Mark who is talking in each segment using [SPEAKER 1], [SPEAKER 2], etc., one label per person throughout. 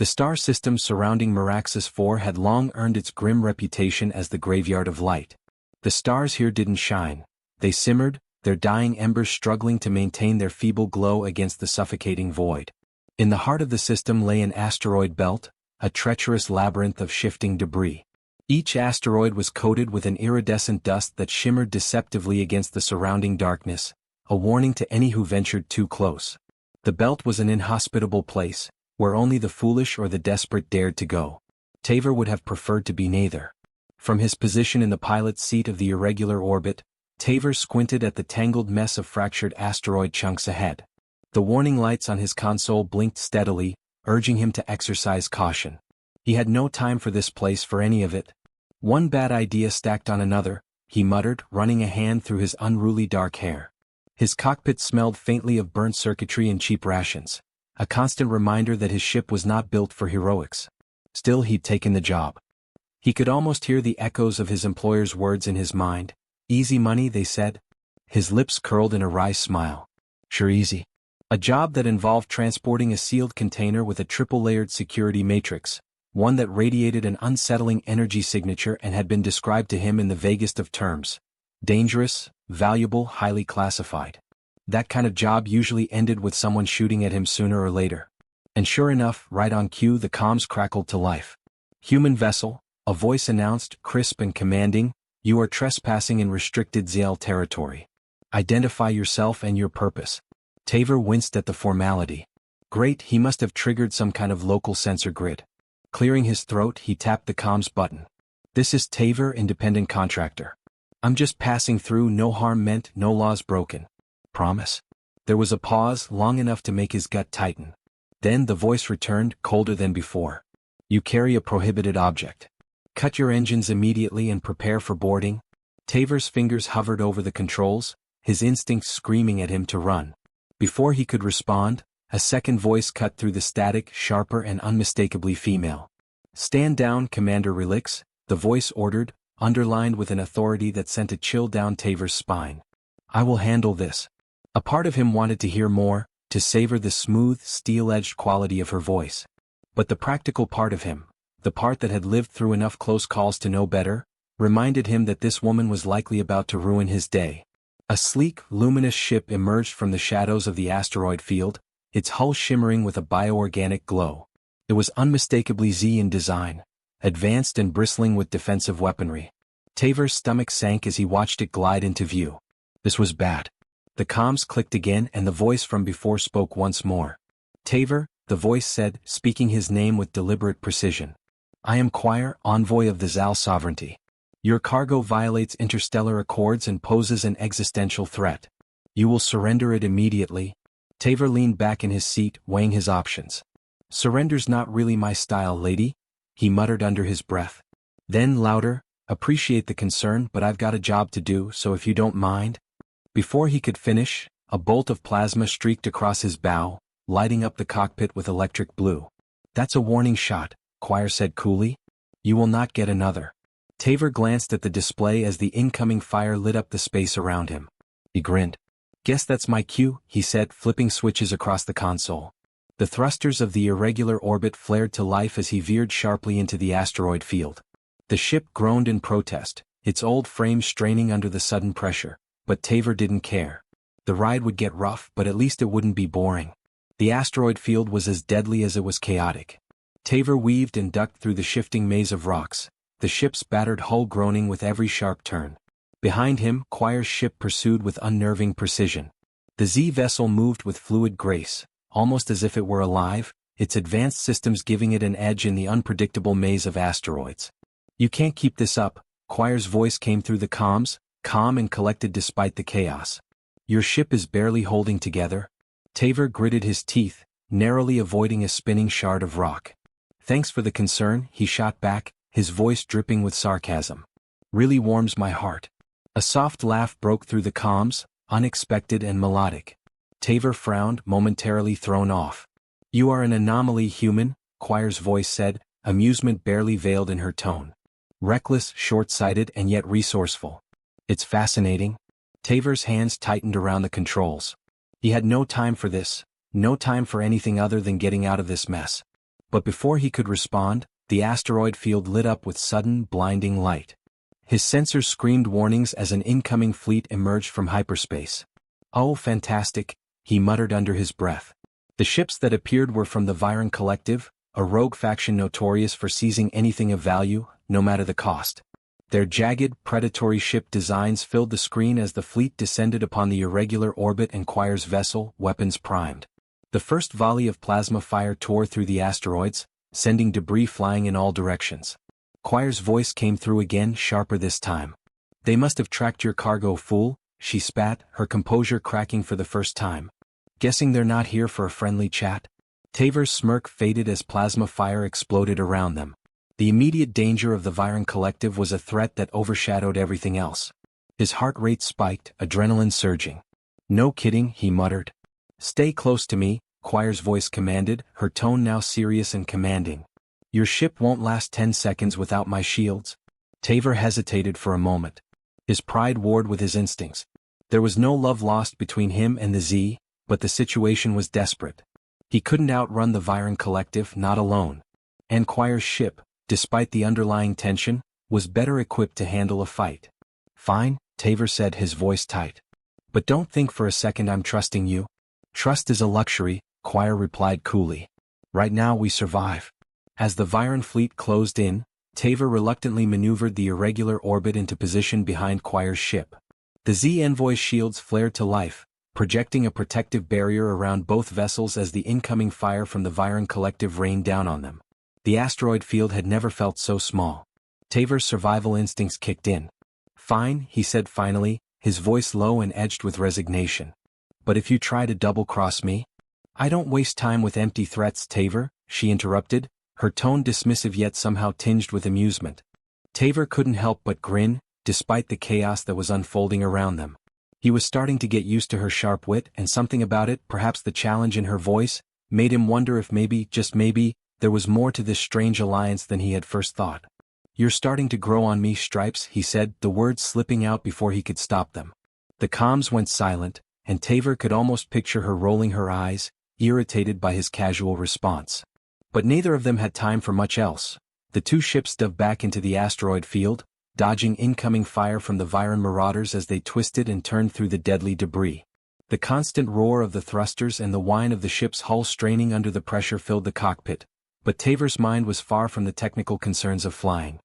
[SPEAKER 1] The star system surrounding Meraxis 4 had long earned its grim reputation as the graveyard of light. The stars here didn't shine. They simmered, their dying embers struggling to maintain their feeble glow against the suffocating void. In the heart of the system lay an asteroid belt, a treacherous labyrinth of shifting debris. Each asteroid was coated with an iridescent dust that shimmered deceptively against the surrounding darkness, a warning to any who ventured too close. The belt was an inhospitable place, where only the foolish or the desperate dared to go. Tavor would have preferred to be neither. From his position in the pilot's seat of the irregular orbit, Tavor squinted at the tangled mess of fractured asteroid chunks ahead. The warning lights on his console blinked steadily, urging him to exercise caution. He had no time for this place for any of it. One bad idea stacked on another, he muttered, running a hand through his unruly dark hair. His cockpit smelled faintly of burnt circuitry and cheap rations, a constant reminder that his ship was not built for heroics. Still, he'd taken the job. He could almost hear the echoes of his employer's words in his mind. Easy money, they said. His lips curled in a wry smile. Sure, easy. A job that involved transporting a sealed container with a triple-layered security matrix, one that radiated an unsettling energy signature and had been described to him in the vaguest of terms. Dangerous, valuable, highly classified. That kind of job usually ended with someone shooting at him sooner or later. And sure enough, right on cue, the comms crackled to life. Human vessel, a voice announced, crisp and commanding, "You are trespassing in restricted ZL territory. Identify yourself and your purpose." Tavor winced at the formality. Great, he must have triggered some kind of local sensor grid. Clearing his throat, he tapped the comms button. "This is Tavor, independent contractor. I'm just passing through, no harm meant, no laws broken. Promise?" There was a pause, long enough to make his gut tighten. Then the voice returned, colder than before. "You carry a prohibited object. Cut your engines immediately and prepare for boarding." Tavor's fingers hovered over the controls, his instincts screaming at him to run. Before he could respond, a second voice cut through the static, sharper and unmistakably female. "Stand down, Commander Relix," the voice ordered, underlined with an authority that sent a chill down Tavor's spine. "I will handle this." A part of him wanted to hear more, to savor the smooth, steel-edged quality of her voice. But the practical part of him, the part that had lived through enough close calls to know better, reminded him that this woman was likely about to ruin his day. A sleek, luminous ship emerged from the shadows of the asteroid field, its hull shimmering with a bioorganic glow. It was unmistakably Z in design, advanced and bristling with defensive weaponry. Tavor's stomach sank as he watched it glide into view. This was bad. The comms clicked again and the voice from before spoke once more. "Tavor," the voice said, speaking his name with deliberate precision. "I am Quire, envoy of the Zal sovereignty. Your cargo violates interstellar accords and poses an existential threat. You will surrender it immediately." Tavor leaned back in his seat, weighing his options. "Surrender's not really my style, lady," he muttered under his breath. Then louder, "Appreciate the concern, but I've got a job to do, so if you don't mind." Before he could finish, a bolt of plasma streaked across his bow, lighting up the cockpit with electric blue. "That's a warning shot," Quire said coolly. "You will not get another." Tavor glanced at the display as the incoming fire lit up the space around him. He grinned. "Guess that's my cue," he said, flipping switches across the console. The thrusters of the irregular orbit flared to life as he veered sharply into the asteroid field. The ship groaned in protest, its old frame straining under the sudden pressure, but Tavor didn't care. The ride would get rough, but at least it wouldn't be boring. The asteroid field was as deadly as it was chaotic. Tavor weaved and ducked through the shifting maze of rocks, the ship's battered hull groaning with every sharp turn. Behind him, Quire's ship pursued with unnerving precision. The Z vessel moved with fluid grace, almost as if it were alive, its advanced systems giving it an edge in the unpredictable maze of asteroids. "You can't keep this up," Quire's voice came through the comms, calm and collected despite the chaos. "Your ship is barely holding together." Tavor gritted his teeth, narrowly avoiding a spinning shard of rock. "Thanks for the concern," he shot back, his voice dripping with sarcasm. "Really warms my heart." A soft laugh broke through the comms, unexpected and melodic. Tavor frowned, momentarily thrown off. "You are an anomaly, human," Quire's voice said, amusement barely veiled in her tone. "Reckless, short-sighted and yet resourceful. It's fascinating." Tavor's hands tightened around the controls. He had no time for this, no time for anything other than getting out of this mess. But before he could respond, the asteroid field lit up with sudden, blinding light. His sensors screamed warnings as an incoming fleet emerged from hyperspace. "Oh, fantastic," he muttered under his breath. The ships that appeared were from the Viron Collective, a rogue faction notorious for seizing anything of value, no matter the cost. Their jagged, predatory ship designs filled the screen as the fleet descended upon the irregular orbit and Quire's vessel, weapons primed. The first volley of plasma fire tore through the asteroids, sending debris flying in all directions. Quire's voice came through again, sharper this time. "They must have tracked your cargo, fool," she spat, her composure cracking for the first time. "Guessing they're not here for a friendly chat?" Tavor's smirk faded as plasma fire exploded around them. The immediate danger of the Viron Collective was a threat that overshadowed everything else. His heart rate spiked, adrenaline surging. "No kidding," he muttered. "Stay close to me," Quire's voice commanded, her tone now serious and commanding. "Your ship won't last 10 seconds without my shields." Tavor hesitated for a moment. His pride warred with his instincts. There was no love lost between him and the Z, but the situation was desperate. He couldn't outrun the Viron Collective, not alone. And Quire's ship, despite the underlying tension, was better equipped to handle a fight. "Fine," Tavor said, his voice tight. "But don't think for a second I'm trusting you." "Trust is a luxury," Quire replied coolly. "Right now we survive." As the Viron fleet closed in, Tavor reluctantly maneuvered the irregular orbit into position behind Quire's ship. The Z envoy's shields flared to life, projecting a protective barrier around both vessels as the incoming fire from the Viron Collective rained down on them. The asteroid field had never felt so small. Tavor's survival instincts kicked in. "Fine," he said finally, his voice low and edged with resignation. "But if you try to double-cross me?" "I don't waste time with empty threats, Tavor," she interrupted, her tone dismissive yet somehow tinged with amusement. Tavor couldn't help but grin, despite the chaos that was unfolding around them. He was starting to get used to her sharp wit, and something about it, perhaps the challenge in her voice, made him wonder if maybe, just maybe, there was more to this strange alliance than he had first thought. "You're starting to grow on me, Stripes," he said, the words slipping out before he could stop them. The comms went silent, and Tavor could almost picture her rolling her eyes, irritated by his casual response. But neither of them had time for much else. The two ships dove back into the asteroid field, dodging incoming fire from the Viron marauders as they twisted and turned through the deadly debris. The constant roar of the thrusters and the whine of the ship's hull straining under the pressure filled the cockpit, but Tavor's mind was far from the technical concerns of flying.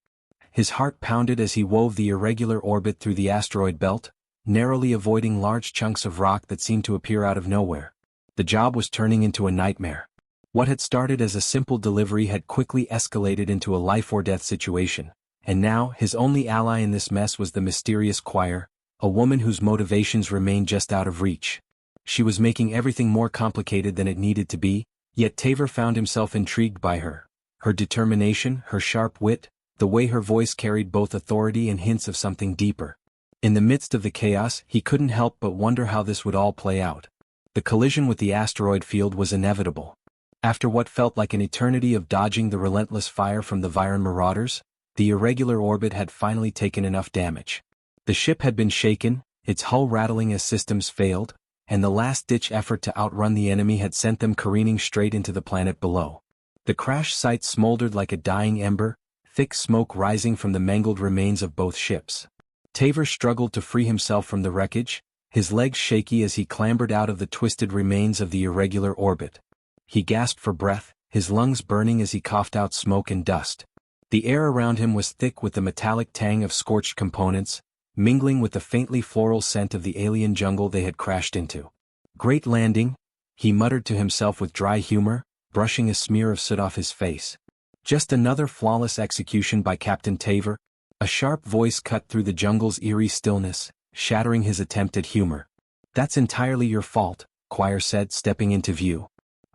[SPEAKER 1] His heart pounded as he wove the irregular orbit through the asteroid belt, narrowly avoiding large chunks of rock that seemed to appear out of nowhere. The job was turning into a nightmare. What had started as a simple delivery had quickly escalated into a life-or-death situation, and now his only ally in this mess was the mysterious Quire, a woman whose motivations remained just out of reach. She was making everything more complicated than it needed to be, yet Tavor found himself intrigued by her. Her determination, her sharp wit, the way her voice carried both authority and hints of something deeper. In the midst of the chaos, he couldn't help but wonder how this would all play out. The collision with the asteroid field was inevitable. After what felt like an eternity of dodging the relentless fire from the Viron marauders, the irregular orbit had finally taken enough damage. The ship had been shaken, its hull rattling as systems failed, and the last-ditch effort to outrun the enemy had sent them careening straight into the planet below. The crash site smoldered like a dying ember, thick smoke rising from the mangled remains of both ships. Tavor struggled to free himself from the wreckage, his legs shaky as he clambered out of the twisted remains of the irregular orbit. He gasped for breath, his lungs burning as he coughed out smoke and dust. The air around him was thick with the metallic tang of scorched components, mingling with the faintly floral scent of the alien jungle they had crashed into. "Great landing," he muttered to himself with dry humor, brushing a smear of soot off his face. "Just another flawless execution by Captain Tavor." A sharp voice cut through the jungle's eerie stillness, shattering his attempt at humor. "That's entirely your fault," Quire said, stepping into view.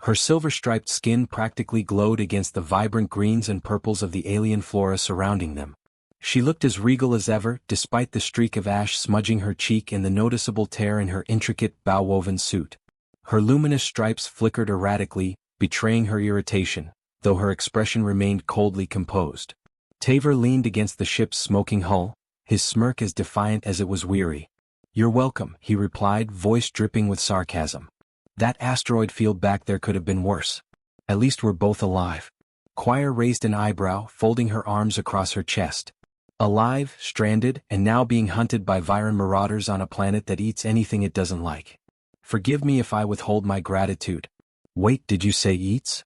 [SPEAKER 1] Her silver-striped skin practically glowed against the vibrant greens and purples of the alien flora surrounding them. She looked as regal as ever, despite the streak of ash smudging her cheek and the noticeable tear in her intricate, bow-woven suit. Her luminous stripes flickered erratically, betraying her irritation, though her expression remained coldly composed. Tavor leaned against the ship's smoking hull, his smirk as defiant as it was weary. "You're welcome," he replied, voice dripping with sarcasm. "That asteroid field back there could have been worse. At least we're both alive." Choir raised an eyebrow, folding her arms across her chest. Alive, stranded, and now being hunted by Viron marauders on a planet that eats anything it doesn't like. Forgive me if I withhold my gratitude. Wait, did you say eats?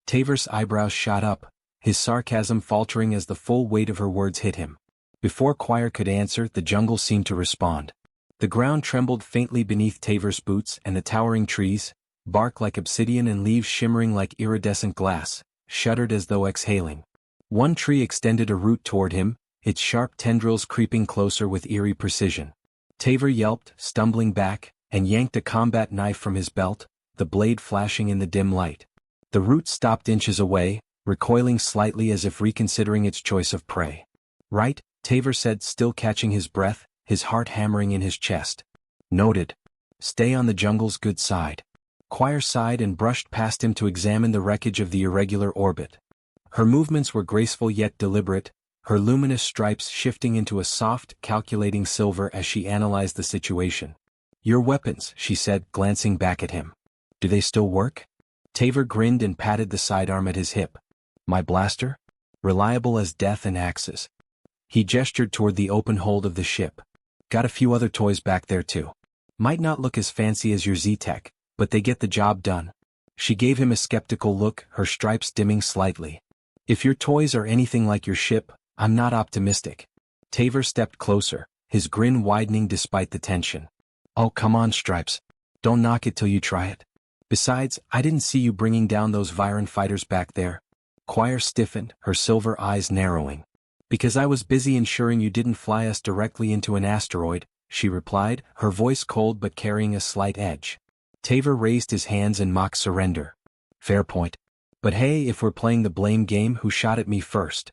[SPEAKER 1] Tavor's eyebrows shot up, his sarcasm faltering as the full weight of her words hit him. Before Choir could answer, the jungle seemed to respond. The ground trembled faintly beneath Tavor's boots, and the towering trees, bark like obsidian and leaves shimmering like iridescent glass, shuddered as though exhaling. One tree extended a root toward him, its sharp tendrils creeping closer with eerie precision. Tavor yelped, stumbling back, and yanked a combat knife from his belt, the blade flashing in the dim light. The root stopped inches away, recoiling slightly as if reconsidering its choice of prey. Right, Tavor said, still catching his breath, his heart hammering in his chest. Noted. Stay on the jungle's good side. Choir sighed and brushed past him to examine the wreckage of the irregular orbit. Her movements were graceful yet deliberate, her luminous stripes shifting into a soft, calculating silver as she analyzed the situation. Your weapons, she said, glancing back at him. Do they still work? Tavor grinned and patted the sidearm at his hip. My blaster? Reliable as death and axes. He gestured toward the open hold of the ship. Got a few other toys back there too. Might not look as fancy as your Z-Tech, but they get the job done. She gave him a skeptical look, her stripes dimming slightly. If your toys are anything like your ship, I'm not optimistic. Tavor stepped closer, his grin widening despite the tension. Oh, come on, Stripes. Don't knock it till you try it. Besides, I didn't see you bringing down those Viron fighters back there. Choir stiffened, her silver eyes narrowing. Because I was busy ensuring you didn't fly us directly into an asteroid, she replied, her voice cold but carrying a slight edge. Tavor raised his hands in mock surrender. Fair point. But hey, if we're playing the blame game, who shot at me first?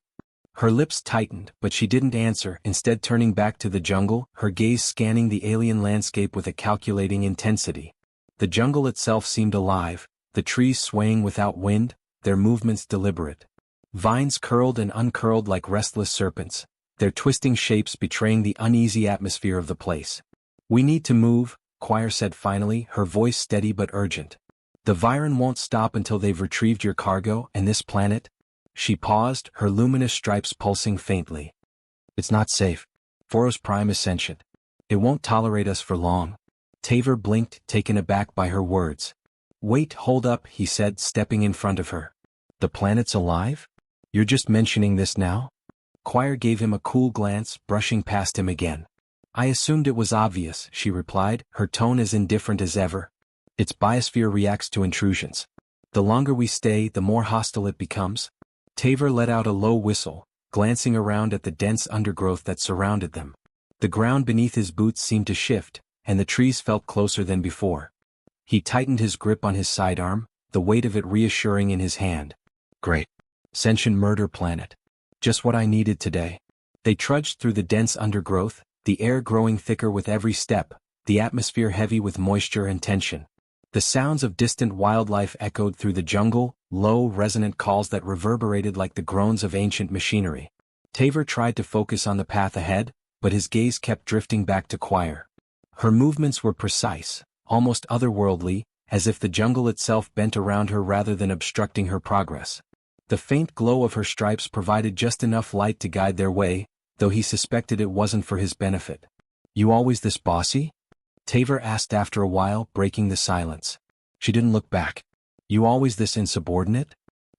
[SPEAKER 1] Her lips tightened, but she didn't answer, instead turning back to the jungle, her gaze scanning the alien landscape with a calculating intensity. The jungle itself seemed alive, the trees swaying without wind, their movements deliberate. Vines curled and uncurled like restless serpents, their twisting shapes betraying the uneasy atmosphere of the place. We need to move, Choir said finally, her voice steady but urgent. The Viron won't stop until they've retrieved your cargo and this planet. She paused, her luminous stripes pulsing faintly. It's not safe. Foros Prime is sentient. It won't tolerate us for long. Tavor blinked, taken aback by her words. Wait, hold up, he said, stepping in front of her. The planet's alive? You're just mentioning this now? Choir gave him a cool glance, brushing past him again. I assumed it was obvious, she replied, her tone as indifferent as ever. Its biosphere reacts to intrusions. The longer we stay, the more hostile it becomes. Tavor let out a low whistle, glancing around at the dense undergrowth that surrounded them. The ground beneath his boots seemed to shift, and the trees felt closer than before. He tightened his grip on his sidearm, the weight of it reassuring in his hand. Great. Sentient murder planet. Just what I needed today. They trudged through the dense undergrowth, the air growing thicker with every step, the atmosphere heavy with moisture and tension. The sounds of distant wildlife echoed through the jungle, low, resonant calls that reverberated like the groans of ancient machinery. Tavor tried to focus on the path ahead, but his gaze kept drifting back to Choir. Her movements were precise, almost otherworldly, as if the jungle itself bent around her rather than obstructing her progress. The faint glow of her stripes provided just enough light to guide their way, though he suspected it wasn't for his benefit. You always this bossy? Tavor asked after a while, breaking the silence. She didn't look back. You always this insubordinate?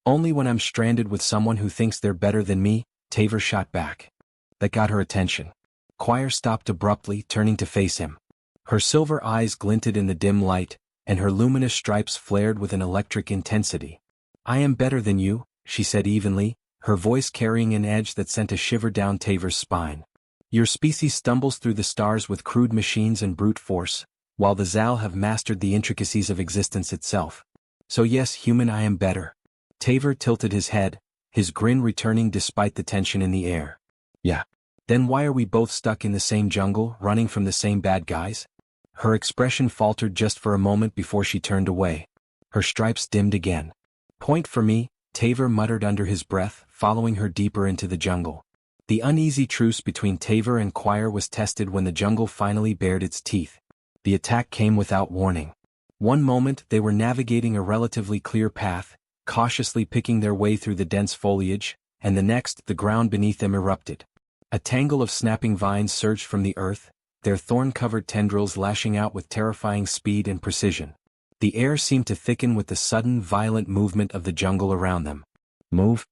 [SPEAKER 1] Only when I'm stranded with someone who thinks they're better than me, Tavor shot back. That got her attention. Choir stopped abruptly, turning to face him. Her silver eyes glinted in the dim light, and her luminous stripes flared with an electric intensity. I am better than you, she said evenly, her voice carrying an edge that sent a shiver down Tavor's spine. Your species stumbles through the stars with crude machines and brute force, while the Zal have mastered the intricacies of existence itself. So yes, human, I am better. Tavor tilted his head, his grin returning despite the tension in the air. Yeah. Then why are we both stuck in the same jungle, running from the same bad guys? Her expression faltered just for a moment before she turned away. Her stripes dimmed again. Point for me, Tavor muttered under his breath, following her deeper into the jungle. The uneasy truce between Tavor and Choir was tested when the jungle finally bared its teeth. The attack came without warning. One moment they were navigating a relatively clear path, cautiously picking their way through the dense foliage, and the next, the ground beneath them erupted. A tangle of snapping vines surged from the earth, their thorn-covered tendrils lashing out with terrifying speed and precision. The air seemed to thicken with the sudden, violent movement of the jungle around them. "Move!"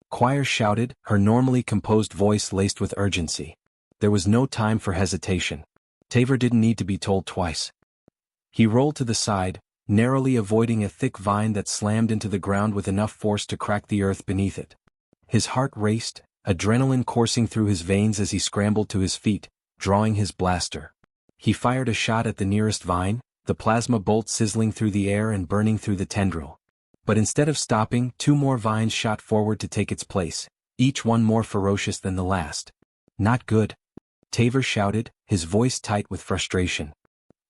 [SPEAKER 1] Choir shouted, her normally composed voice laced with urgency. There was no time for hesitation. Tavor didn't need to be told twice. He rolled to the side, narrowly avoiding a thick vine that slammed into the ground with enough force to crack the earth beneath it. His heart raced, adrenaline coursing through his veins as he scrambled to his feet, drawing his blaster. He fired a shot at the nearest vine, the plasma bolt sizzling through the air and burning through the tendril. But instead of stopping, 2 more vines shot forward to take its place, each one more ferocious than the last. "Not good," Tavor shouted, his voice tight with frustration.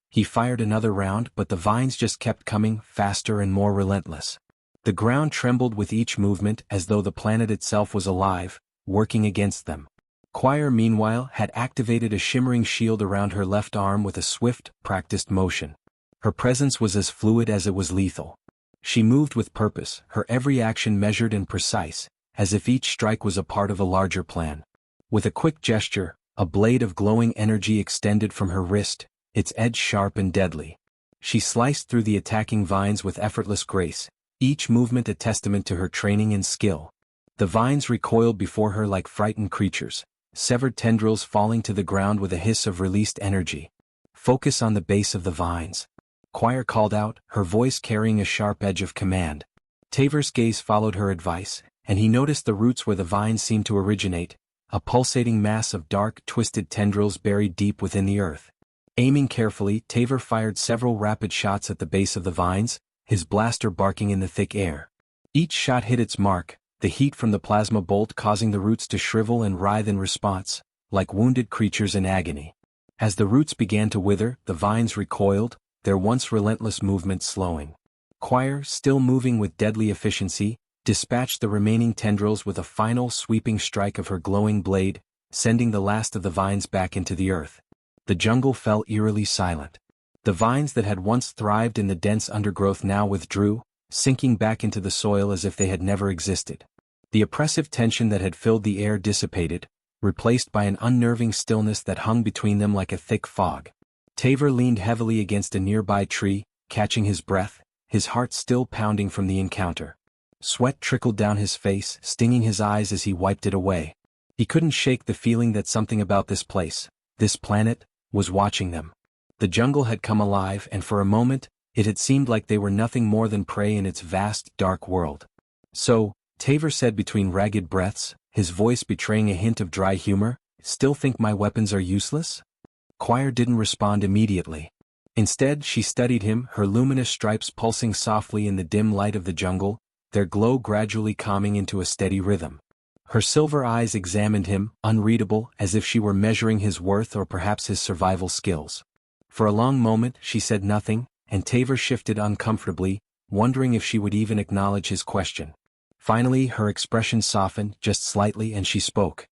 [SPEAKER 1] He fired another round, but the vines just kept coming, faster and more relentless. The ground trembled with each movement as though the planet itself was alive, working against them. Choir, meanwhile, had activated a shimmering shield around her left arm with a swift, practiced motion. Her presence was as fluid as it was lethal. She moved with purpose, her every action measured and precise, as if each strike was a part of a larger plan. With a quick gesture, a blade of glowing energy extended from her wrist, its edge sharp and deadly. She sliced through the attacking vines with effortless grace, each movement a testament to her training and skill. The vines recoiled before her like frightened creatures, severed tendrils falling to the ground with a hiss of released energy. "Focus on the base of the vines," Choir called out, her voice carrying a sharp edge of command. Tavor's gaze followed her advice, and he noticed the roots where the vines seemed to originate, a pulsating mass of dark, twisted tendrils buried deep within the earth. Aiming carefully, Tavor fired several rapid shots at the base of the vines, his blaster barking in the thick air. Each shot hit its mark, the heat from the plasma bolt causing the roots to shrivel and writhe in response, like wounded creatures in agony. As the roots began to wither, the vines recoiled, their once relentless movement slowing. Choir, still moving with deadly efficiency, dispatched the remaining tendrils with a final sweeping strike of her glowing blade, sending the last of the vines back into the earth. The jungle fell eerily silent. The vines that had once thrived in the dense undergrowth now withdrew, sinking back into the soil as if they had never existed. The oppressive tension that had filled the air dissipated, replaced by an unnerving stillness that hung between them like a thick fog. Tavor leaned heavily against a nearby tree, catching his breath, his heart still pounding from the encounter. Sweat trickled down his face, stinging his eyes as he wiped it away. He couldn't shake the feeling that something about this place, this planet, was watching them. The jungle had come alive, and for a moment, it had seemed like they were nothing more than prey in its vast, dark world. "So," Tavor said between ragged breaths, his voice betraying a hint of dry humor, "still think my weapons are useless?" Choir didn't respond immediately. Instead, she studied him, her luminous stripes pulsing softly in the dim light of the jungle, their glow gradually calming into a steady rhythm. Her silver eyes examined him, unreadable, as if she were measuring his worth or perhaps his survival skills. For a long moment, she said nothing, and Tavor shifted uncomfortably, wondering if she would even acknowledge his question. Finally, her expression softened just slightly and she spoke.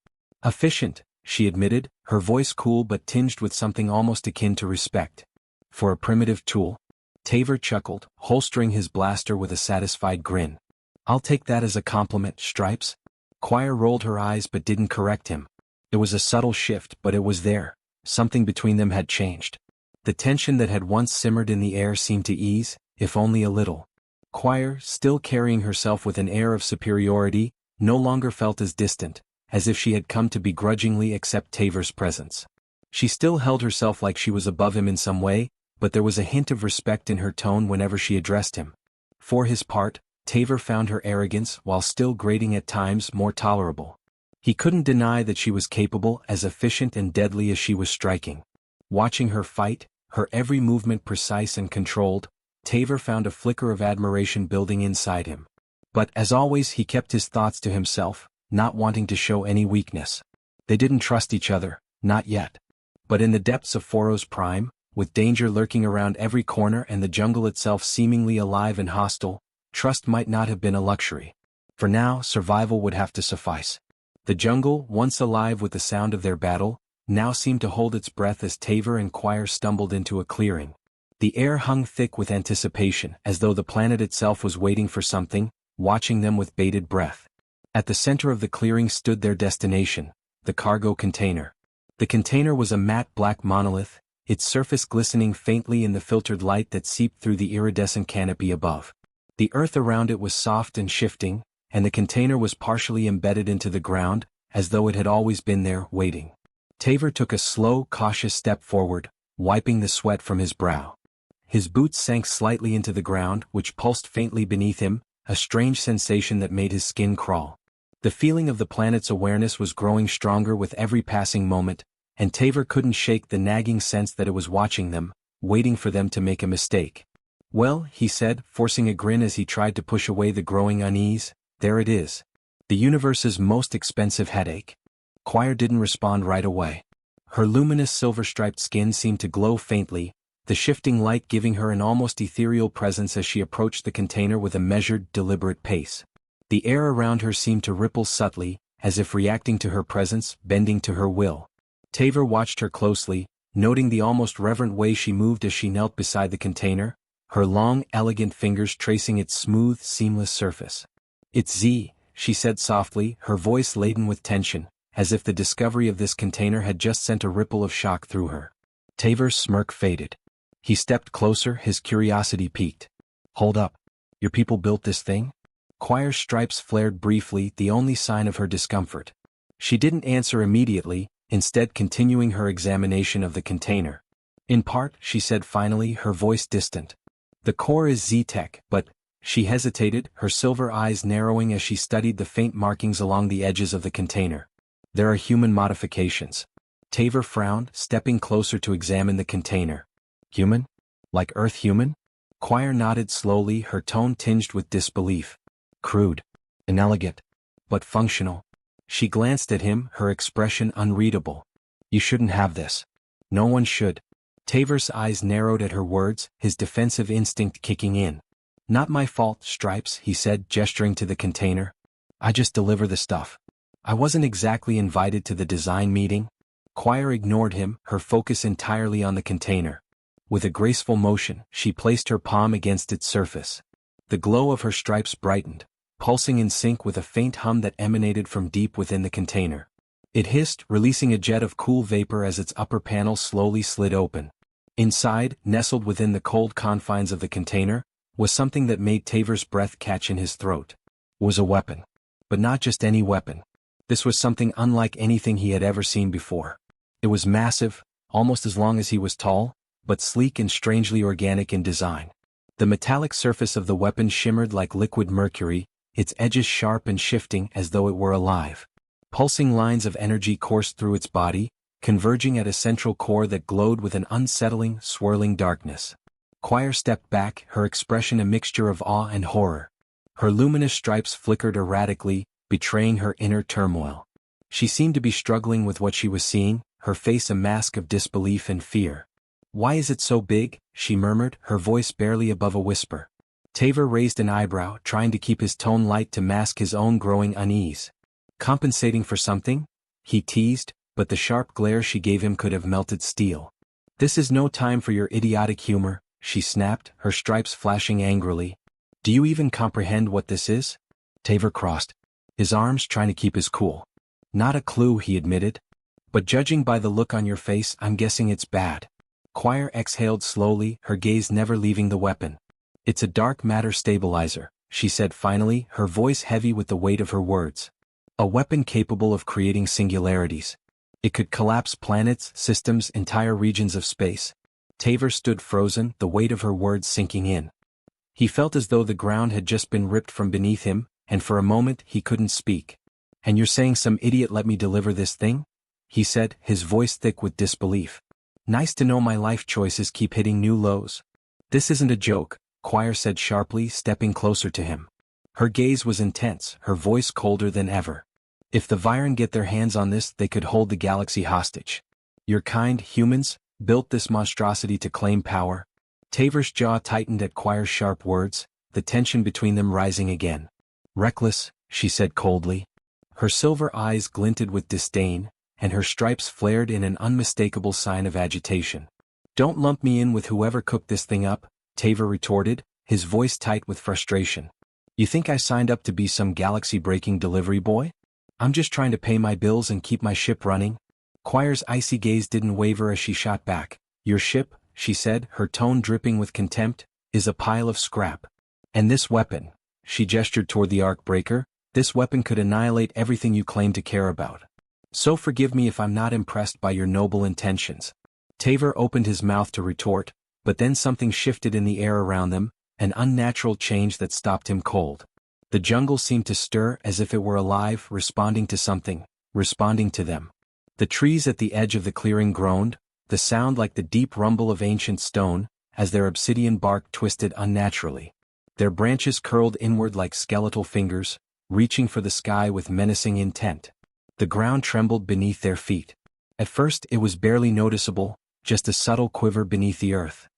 [SPEAKER 1] "Efficient," she admitted, her voice cool but tinged with something almost akin to respect. "For a primitive tool?" Tavor chuckled, holstering his blaster with a satisfied grin. "I'll take that as a compliment, Stripes." Choir rolled her eyes but didn't correct him. It was a subtle shift, but it was there. Something between them had changed. The tension that had once simmered in the air seemed to ease, if only a little. Choir, still carrying herself with an air of superiority, no longer felt as distant, as if she had come to begrudgingly accept Tavor's presence. She still held herself like she was above him in some way, but there was a hint of respect in her tone whenever she addressed him. For his part, Tavor found her arrogance, while still grating at times, more tolerable. He couldn't deny that she was capable, as efficient and deadly as she was striking. Watching her fight, her every movement precise and controlled, Tavor found a flicker of admiration building inside him. But, as always, he kept his thoughts to himself, not wanting to show any weakness. They didn't trust each other, not yet. But in the depths of Foro's prime, with danger lurking around every corner and the jungle itself seemingly alive and hostile, trust might not have been a luxury. For now, survival would have to suffice. The jungle, once alive with the sound of their battle, now seemed to hold its breath as Tavor and Choir stumbled into a clearing. The air hung thick with anticipation, as though the planet itself was waiting for something, watching them with bated breath. At the center of the clearing stood their destination, the cargo container. The container was a matte black monolith, its surface glistening faintly in the filtered light that seeped through the iridescent canopy above. The earth around it was soft and shifting, and the container was partially embedded into the ground, as though it had always been there, waiting. Taver took a slow, cautious step forward, wiping the sweat from his brow. His boots sank slightly into the ground, which pulsed faintly beneath him, a strange sensation that made his skin crawl. The feeling of the planet's awareness was growing stronger with every passing moment, and Taver couldn't shake the nagging sense that it was watching them, waiting for them to make a mistake. "Well," he said, forcing a grin as he tried to push away the growing unease, "there it is. The universe's most expensive headache." Quire didn't respond right away. Her luminous silver-striped skin seemed to glow faintly, the shifting light giving her an almost ethereal presence as she approached the container with a measured, deliberate pace. The air around her seemed to ripple subtly, as if reacting to her presence, bending to her will. Taver watched her closely, noting the almost reverent way she moved as she knelt beside the container, her long, elegant fingers tracing its smooth, seamless surface. "It's Z," she said softly, her voice laden with tension, as if the discovery of this container had just sent a ripple of shock through her. Taver's smirk faded. He stepped closer, his curiosity piqued. "Hold up. Your people built this thing?" Quire's stripes flared briefly, the only sign of her discomfort. She didn't answer immediately, instead continuing her examination of the container. "In part," she said finally, her voice distant. "The core is Z-Tech, but—" She hesitated, her silver eyes narrowing as she studied the faint markings along the edges of the container. "There are human modifications." Taver frowned, stepping closer to examine the container. "Human? Like Earth human?" Quire nodded slowly, her tone tinged with disbelief. "Crude. Inelegant. But functional." She glanced at him, her expression unreadable. "You shouldn't have this." "No one should." Taver's eyes narrowed at her words, his defensive instinct kicking in. "Not my fault, Stripes," he said, gesturing to the container. "I just deliver the stuff. I wasn't exactly invited to the design meeting." Quire ignored him, her focus entirely on the container. With a graceful motion, she placed her palm against its surface. The glow of her stripes brightened, pulsing in sync with a faint hum that emanated from deep within the container. It hissed, releasing a jet of cool vapor as its upper panel slowly slid open. Inside, nestled within the cold confines of the container, was something that made Taver's breath catch in his throat. It was a weapon. But not just any weapon. This was something unlike anything he had ever seen before. It was massive, almost as long as he was tall, but sleek and strangely organic in design. The metallic surface of the weapon shimmered like liquid mercury, its edges sharp and shifting as though it were alive. Pulsing lines of energy coursed through its body, converging at a central core that glowed with an unsettling, swirling darkness. Quire stepped back, her expression a mixture of awe and horror. Her luminous stripes flickered erratically, betraying her inner turmoil. She seemed to be struggling with what she was seeing, her face a mask of disbelief and fear. "Why is it so big?" she murmured, her voice barely above a whisper. Taver raised an eyebrow, trying to keep his tone light to mask his own growing unease. "Compensating for something?" he teased, but the sharp glare she gave him could have melted steel. "This is no time for your idiotic humor," she snapped, her stripes flashing angrily. "Do you even comprehend what this is?" Taver crossed his arms, trying to keep his cool. "Not a clue," he admitted. "But judging by the look on your face, I'm guessing it's bad." Quire exhaled slowly, her gaze never leaving the weapon. "It's a dark matter stabilizer," she said finally, her voice heavy with the weight of her words. "A weapon capable of creating singularities. It could collapse planets, systems, entire regions of space." Taver stood frozen, the weight of her words sinking in. He felt as though the ground had just been ripped from beneath him, and for a moment he couldn't speak. "And you're saying some idiot let me deliver this thing?" he said, his voice thick with disbelief. "Nice to know my life choices keep hitting new lows." "This isn't a joke," Quire said sharply, stepping closer to him. Her gaze was intense, her voice colder than ever. "If the Viron get their hands on this, they could hold the galaxy hostage. Your kind, humans, built this monstrosity to claim power." Taver's jaw tightened at Quire's sharp words, the tension between them rising again. "Reckless," she said coldly. Her silver eyes glinted with disdain, and her stripes flared in an unmistakable sign of agitation. "Don't lump me in with whoever cooked this thing up," Taver retorted, his voice tight with frustration. You think I signed up to be some galaxy-breaking delivery boy? I'm just trying to pay my bills and keep my ship running. Quire's icy gaze didn't waver as she shot back. Your ship, she said, her tone dripping with contempt, is a pile of scrap. And this weapon, she gestured toward the arc breaker, this weapon could annihilate everything you claim to care about. So forgive me if I'm not impressed by your noble intentions. Taver opened his mouth to retort, but then something shifted in the air around them, an unnatural change that stopped him cold. The jungle seemed to stir as if it were alive, responding to something, responding to them. The trees at the edge of the clearing groaned, the sound like the deep rumble of ancient stone, as their obsidian bark twisted unnaturally. Their branches curled inward like skeletal fingers, reaching for the sky with menacing intent. The ground trembled beneath their feet. At first it was barely noticeable, just a subtle quiver beneath the earth.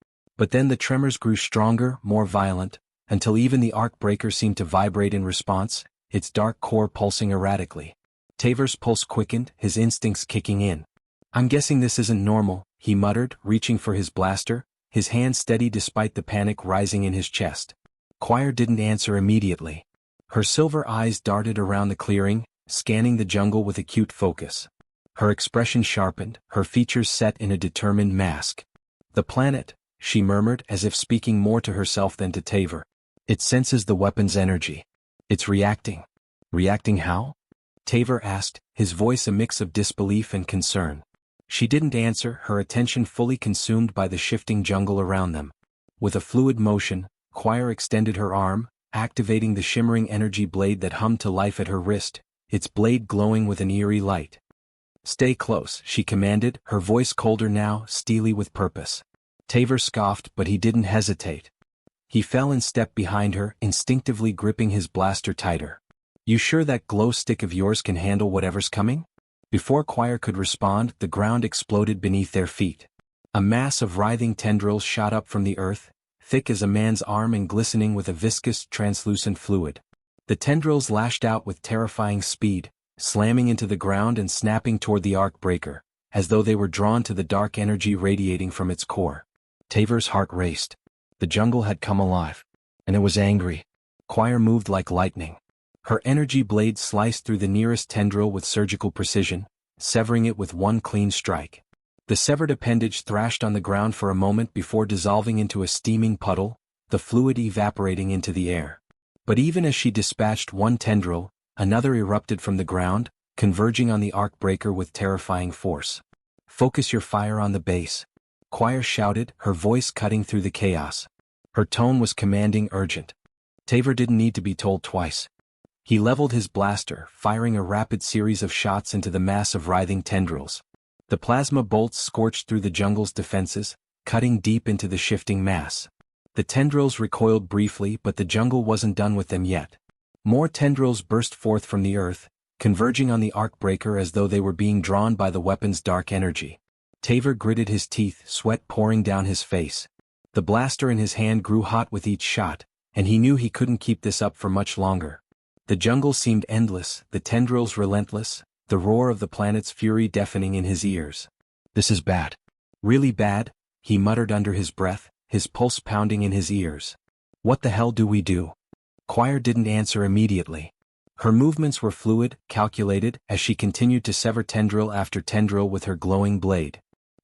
[SPEAKER 1] But then the tremors grew stronger, more violent, until even the arc breaker seemed to vibrate in response, its dark core pulsing erratically. Taver's pulse quickened, his instincts kicking in. I'm guessing this isn't normal, he muttered, reaching for his blaster, his hand steady despite the panic rising in his chest. Quire didn't answer immediately. Her silver eyes darted around the clearing, scanning the jungle with acute focus. Her expression sharpened, her features set in a determined mask. The planet, she murmured as if speaking more to herself than to Taver. It senses the weapon's energy. It's reacting. Reacting how? Taver asked, his voice a mix of disbelief and concern. She didn't answer, her attention fully consumed by the shifting jungle around them. With a fluid motion, Quire extended her arm, activating the shimmering energy blade that hummed to life at her wrist, its blade glowing with an eerie light. Stay close, she commanded, her voice colder now, steely with purpose. Taver scoffed, but he didn't hesitate. He fell in step behind her, instinctively gripping his blaster tighter. You sure that glow stick of yours can handle whatever's coming? Before Quire could respond, the ground exploded beneath their feet. A mass of writhing tendrils shot up from the earth, thick as a man's arm and glistening with a viscous, translucent fluid. The tendrils lashed out with terrifying speed, slamming into the ground and snapping toward the arc breaker, as though they were drawn to the dark energy radiating from its core. Taver's heart raced. The jungle had come alive. And it was angry. Quire moved like lightning. Her energy blade sliced through the nearest tendril with surgical precision, severing it with one clean strike. The severed appendage thrashed on the ground for a moment before dissolving into a steaming puddle, the fluid evaporating into the air. But even as she dispatched one tendril, another erupted from the ground, converging on the arc breaker with terrifying force. Focus your fire on the base. Quire shouted, her voice cutting through the chaos. Her tone was commanding, urgent. Taver didn't need to be told twice. He leveled his blaster, firing a rapid series of shots into the mass of writhing tendrils. The plasma bolts scorched through the jungle's defenses, cutting deep into the shifting mass. The tendrils recoiled briefly, but the jungle wasn't done with them yet. More tendrils burst forth from the earth, converging on the arc breaker as though they were being drawn by the weapon's dark energy. Taver gritted his teeth, sweat pouring down his face. The blaster in his hand grew hot with each shot, and he knew he couldn't keep this up for much longer. The jungle seemed endless, the tendrils relentless, the roar of the planet's fury deafening in his ears. This is bad. Really bad, he muttered under his breath, his pulse pounding in his ears. What the hell do we do? Quire didn't answer immediately. Her movements were fluid, calculated, as she continued to sever tendril after tendril with her glowing blade.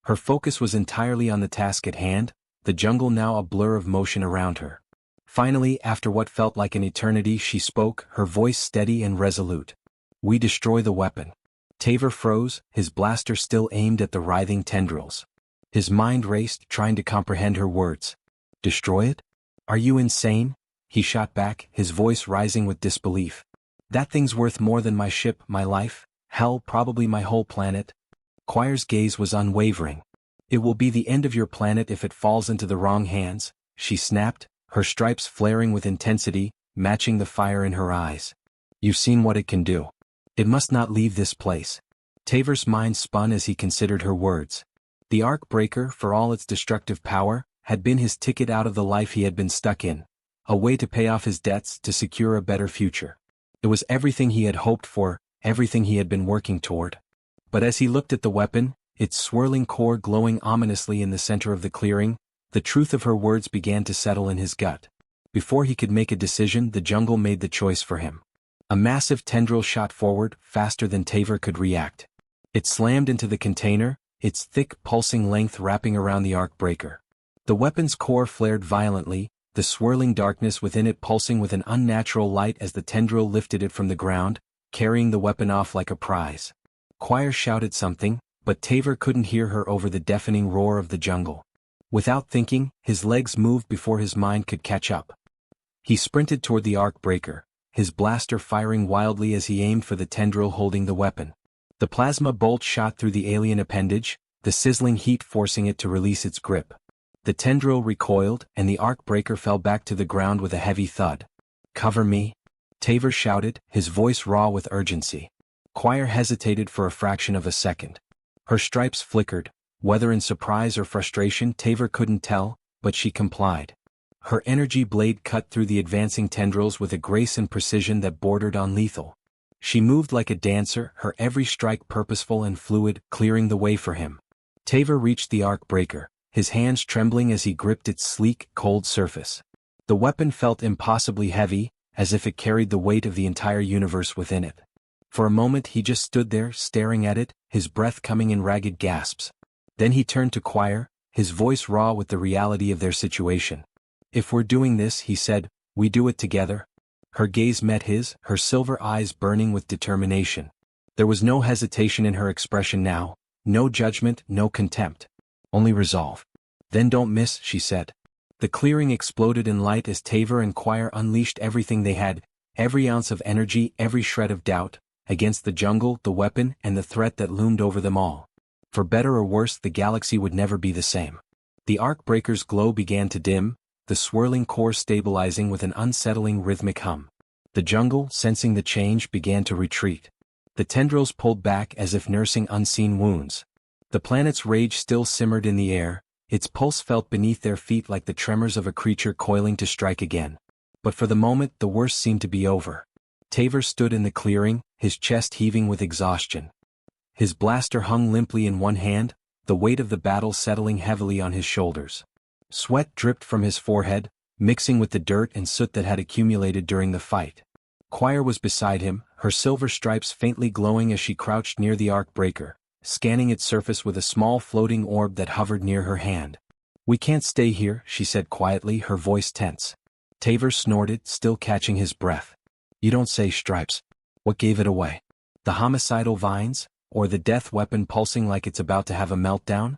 [SPEAKER 1] Her focus was entirely on the task at hand, the jungle now a blur of motion around her. Finally, after what felt like an eternity, she spoke, her voice steady and resolute. We destroy the weapon. Taver froze, his blaster still aimed at the writhing tendrils. His mind raced, trying to comprehend her words. Destroy it? Are you insane? He shot back, his voice rising with disbelief. That thing's worth more than my ship, my life, hell, probably my whole planet. Quire's gaze was unwavering. It will be the end of your planet if it falls into the wrong hands, she snapped, her stripes flaring with intensity, matching the fire in her eyes. You've seen what it can do. It must not leave this place. Taver's mind spun as he considered her words. The arc breaker, for all its destructive power, had been his ticket out of the life he had been stuck in. A way to pay off his debts, to secure a better future. It was everything he had hoped for, everything he had been working toward. But as he looked at the weapon, its swirling core glowing ominously in the center of the clearing, the truth of her words began to settle in his gut. Before he could make a decision, the jungle made the choice for him. A massive tendril shot forward, faster than Taver could react. It slammed into the container, its thick, pulsing length wrapping around the arc breaker. The weapon's core flared violently, the swirling darkness within it pulsing with an unnatural light as the tendril lifted it from the ground, carrying the weapon off like a prize. Quire shouted something, but Taver couldn't hear her over the deafening roar of the jungle. Without thinking, his legs moved before his mind could catch up. He sprinted toward the arc breaker, his blaster firing wildly as he aimed for the tendril holding the weapon. The plasma bolt shot through the alien appendage, the sizzling heat forcing it to release its grip. The tendril recoiled, and the arc breaker fell back to the ground with a heavy thud. "Cover me," Taver shouted, his voice raw with urgency. Quire hesitated for a fraction of a second. Her stripes flickered, whether in surprise or frustration Taver couldn't tell, but she complied. Her energy blade cut through the advancing tendrils with a grace and precision that bordered on lethal. She moved like a dancer, her every strike purposeful and fluid, clearing the way for him. Taver reached the arc breaker, his hands trembling as he gripped its sleek, cold surface. The weapon felt impossibly heavy, as if it carried the weight of the entire universe within it. For a moment he just stood there, staring at it, his breath coming in ragged gasps. Then he turned to Quire, his voice raw with the reality of their situation. "If we're doing this," he said, "we do it together." Her gaze met his, her silver eyes burning with determination. There was no hesitation in her expression now, no judgment, no contempt. Only resolve. "Then don't miss," she said. The clearing exploded in light as Taver and Quire unleashed everything they had, every ounce of energy, every shred of doubt, against the jungle, the weapon, and the threat that loomed over them all. For better or worse, the galaxy would never be the same. The arc breaker's glow began to dim, the swirling core stabilizing with an unsettling rhythmic hum. The jungle, sensing the change, began to retreat. The tendrils pulled back as if nursing unseen wounds. The planet's rage still simmered in the air, its pulse felt beneath their feet like the tremors of a creature coiling to strike again. But for the moment the worst seemed to be over. Taver stood in the clearing, his chest heaving with exhaustion. His blaster hung limply in one hand, the weight of the battle settling heavily on his shoulders. Sweat dripped from his forehead, mixing with the dirt and soot that had accumulated during the fight. Quire was beside him, her silver stripes faintly glowing as she crouched near the arc breaker, scanning its surface with a small floating orb that hovered near her hand. "We can't stay here," she said quietly, her voice tense. Taver snorted, still catching his breath. "You don't say, Stripes. What gave it away? The homicidal vines? Or the death weapon pulsing like it's about to have a meltdown?"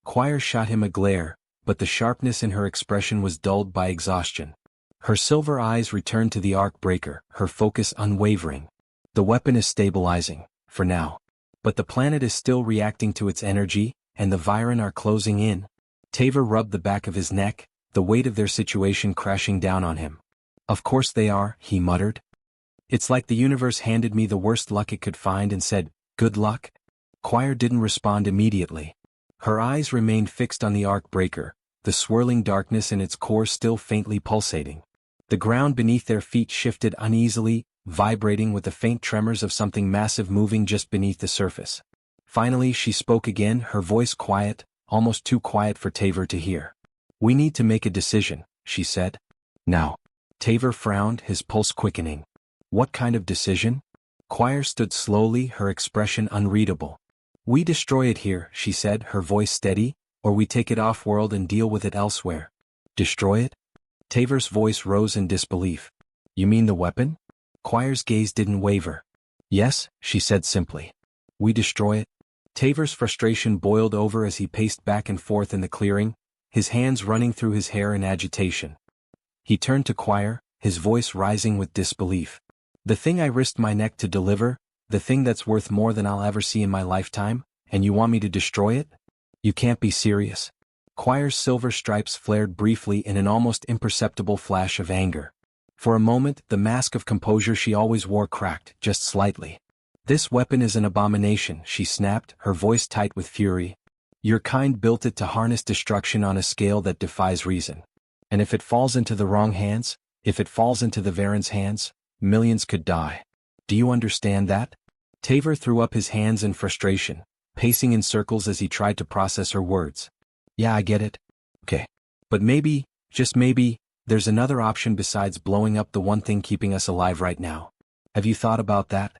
[SPEAKER 1] Quire shot him a glare, but the sharpness in her expression was dulled by exhaustion. Her silver eyes returned to the arc breaker, her focus unwavering. "The weapon is stabilizing, for now. But the planet is still reacting to its energy, and the Viron are closing in." Taver rubbed the back of his neck, the weight of their situation crashing down on him. "Of course they are," he muttered. "It's like the universe handed me the worst luck it could find and said, 'Good luck.'" Quire didn't respond immediately. Her eyes remained fixed on the arc breaker, the swirling darkness in its core still faintly pulsating. The ground beneath their feet shifted uneasily, vibrating with the faint tremors of something massive moving just beneath the surface. Finally she spoke again, her voice quiet, almost too quiet for Taver to hear. "We need to make a decision," she said. "Now." Taver frowned, his pulse quickening. "What kind of decision?" Quire stood slowly, her expression unreadable. "We destroy it here," she said, her voice steady, "or we take it off-world and deal with it elsewhere." "Destroy it?" Taver's voice rose in disbelief. "You mean the weapon?" Quire's gaze didn't waver. "Yes," she said simply. "We destroy it." Taver's frustration boiled over as he paced back and forth in the clearing, his hands running through his hair in agitation. He turned to Quire, his voice rising with disbelief. "The thing I risked my neck to deliver, the thing that's worth more than I'll ever see in my lifetime, and you want me to destroy it? You can't be serious." Quire's silver stripes flared briefly in an almost imperceptible flash of anger. For a moment, the mask of composure she always wore cracked, just slightly. "This weapon is an abomination," she snapped, her voice tight with fury. "Your kind built it to harness destruction on a scale that defies reason. And if it falls into the wrong hands, if it falls into the Veron's hands, millions could die. Do you understand that?" Taver threw up his hands in frustration, pacing in circles as he tried to process her words. "Yeah, I get it. Okay. But maybe, just maybe, There's another option besides blowing up the one thing keeping us alive right now. Have you thought about that?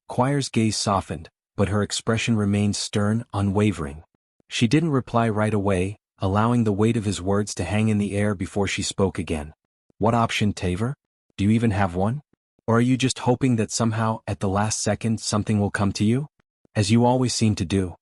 [SPEAKER 1] Choir's gaze softened, but her expression remained stern, unwavering. She didn't reply right away, allowing the weight of his words to hang in the air before she spoke again. What option, Taver? Do you even have one? Or are you just hoping that somehow, at the last second, something will come to you? As you always seem to do.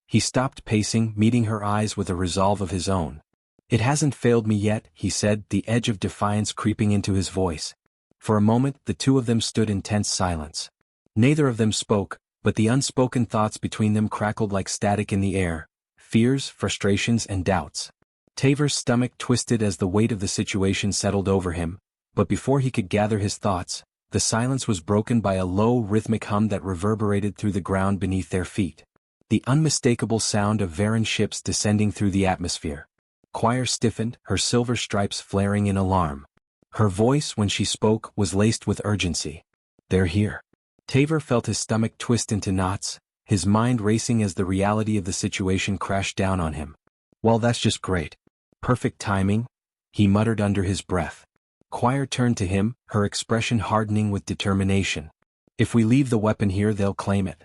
[SPEAKER 1] He stopped pacing, meeting her eyes with a resolve of his own. It hasn't failed me yet, he said, the edge of defiance creeping into his voice. For a moment, the two of them stood in tense silence. Neither of them spoke, but the unspoken thoughts between them crackled like static in the air. Fears, frustrations, and doubts. Taver's stomach twisted as the weight of the situation settled over him, but before he could gather his thoughts, the silence was broken by a low, rhythmic hum that reverberated through the ground beneath their feet. The unmistakable sound of Veron ships descending through the atmosphere. Choir stiffened, her silver stripes flaring in alarm. Her voice, when she spoke, was laced with urgency. They're here. Taver felt his stomach twist into knots, his mind racing as the reality of the situation crashed down on him. Well, that's just great. Perfect timing, he muttered under his breath. Choir turned to him, her expression hardening with determination. If we leave the weapon here, they'll claim it.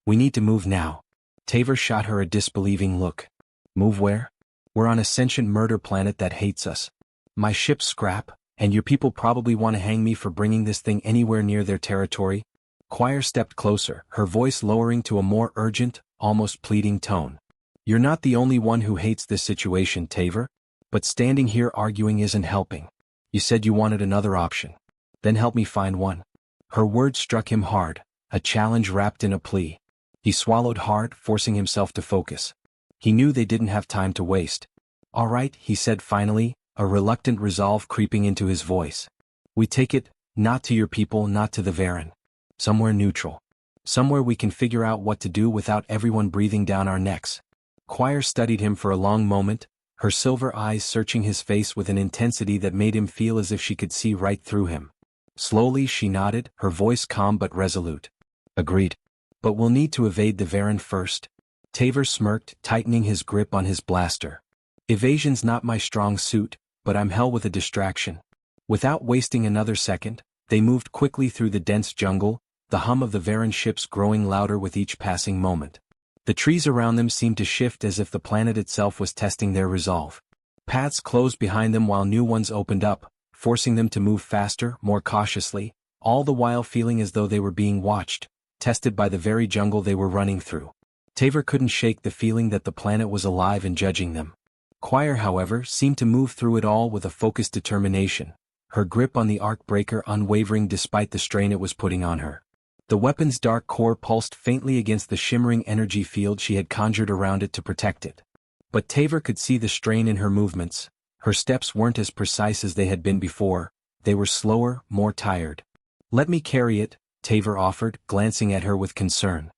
[SPEAKER 1] We need to move now. Taver shot her a disbelieving look. Move where? We're on a sentient murder planet that hates us. My ship's scrap, and your people probably want to hang me for bringing this thing anywhere near their territory. Choir stepped closer, her voice lowering to a more urgent, almost pleading tone. You're not the only one who hates this situation, Taver, but standing here arguing isn't helping. You said you wanted another option. Then help me find one. Her words struck him hard, a challenge wrapped in a plea. He swallowed hard, forcing himself to focus. He knew they didn't have time to waste. All right, he said finally, a reluctant resolve creeping into his voice. We take it, not to your people, not to the Veron. Somewhere neutral. Somewhere we can figure out what to do without everyone breathing down our necks. Choir studied him for a long moment, her silver eyes searching his face with an intensity that made him feel as if she could see right through him. Slowly she nodded, her voice calm but resolute. Agreed. But we'll need to evade the Veron first. Taver smirked, tightening his grip on his blaster. Evasion's not my strong suit, but I'm hell with a distraction. Without wasting another second, they moved quickly through the dense jungle, the hum of the Veron ships growing louder with each passing moment. The trees around them seemed to shift as if the planet itself was testing their resolve. Paths closed behind them while new ones opened up, forcing them to move faster, more cautiously, all the while feeling as though they were being watched, tested by the very jungle they were running through. Taver couldn't shake the feeling that the planet was alive and judging them. Choir, however, seemed to move through it all with a focused determination, her grip on the arc breaker unwavering despite the strain it was putting on her. The weapon's dark core pulsed faintly against the shimmering energy field she had conjured around it to protect it. But Taver could see the strain in her movements. Her steps weren't as precise as they had been before, they were slower, more tired. Let me carry it, Taver offered, glancing at her with concern.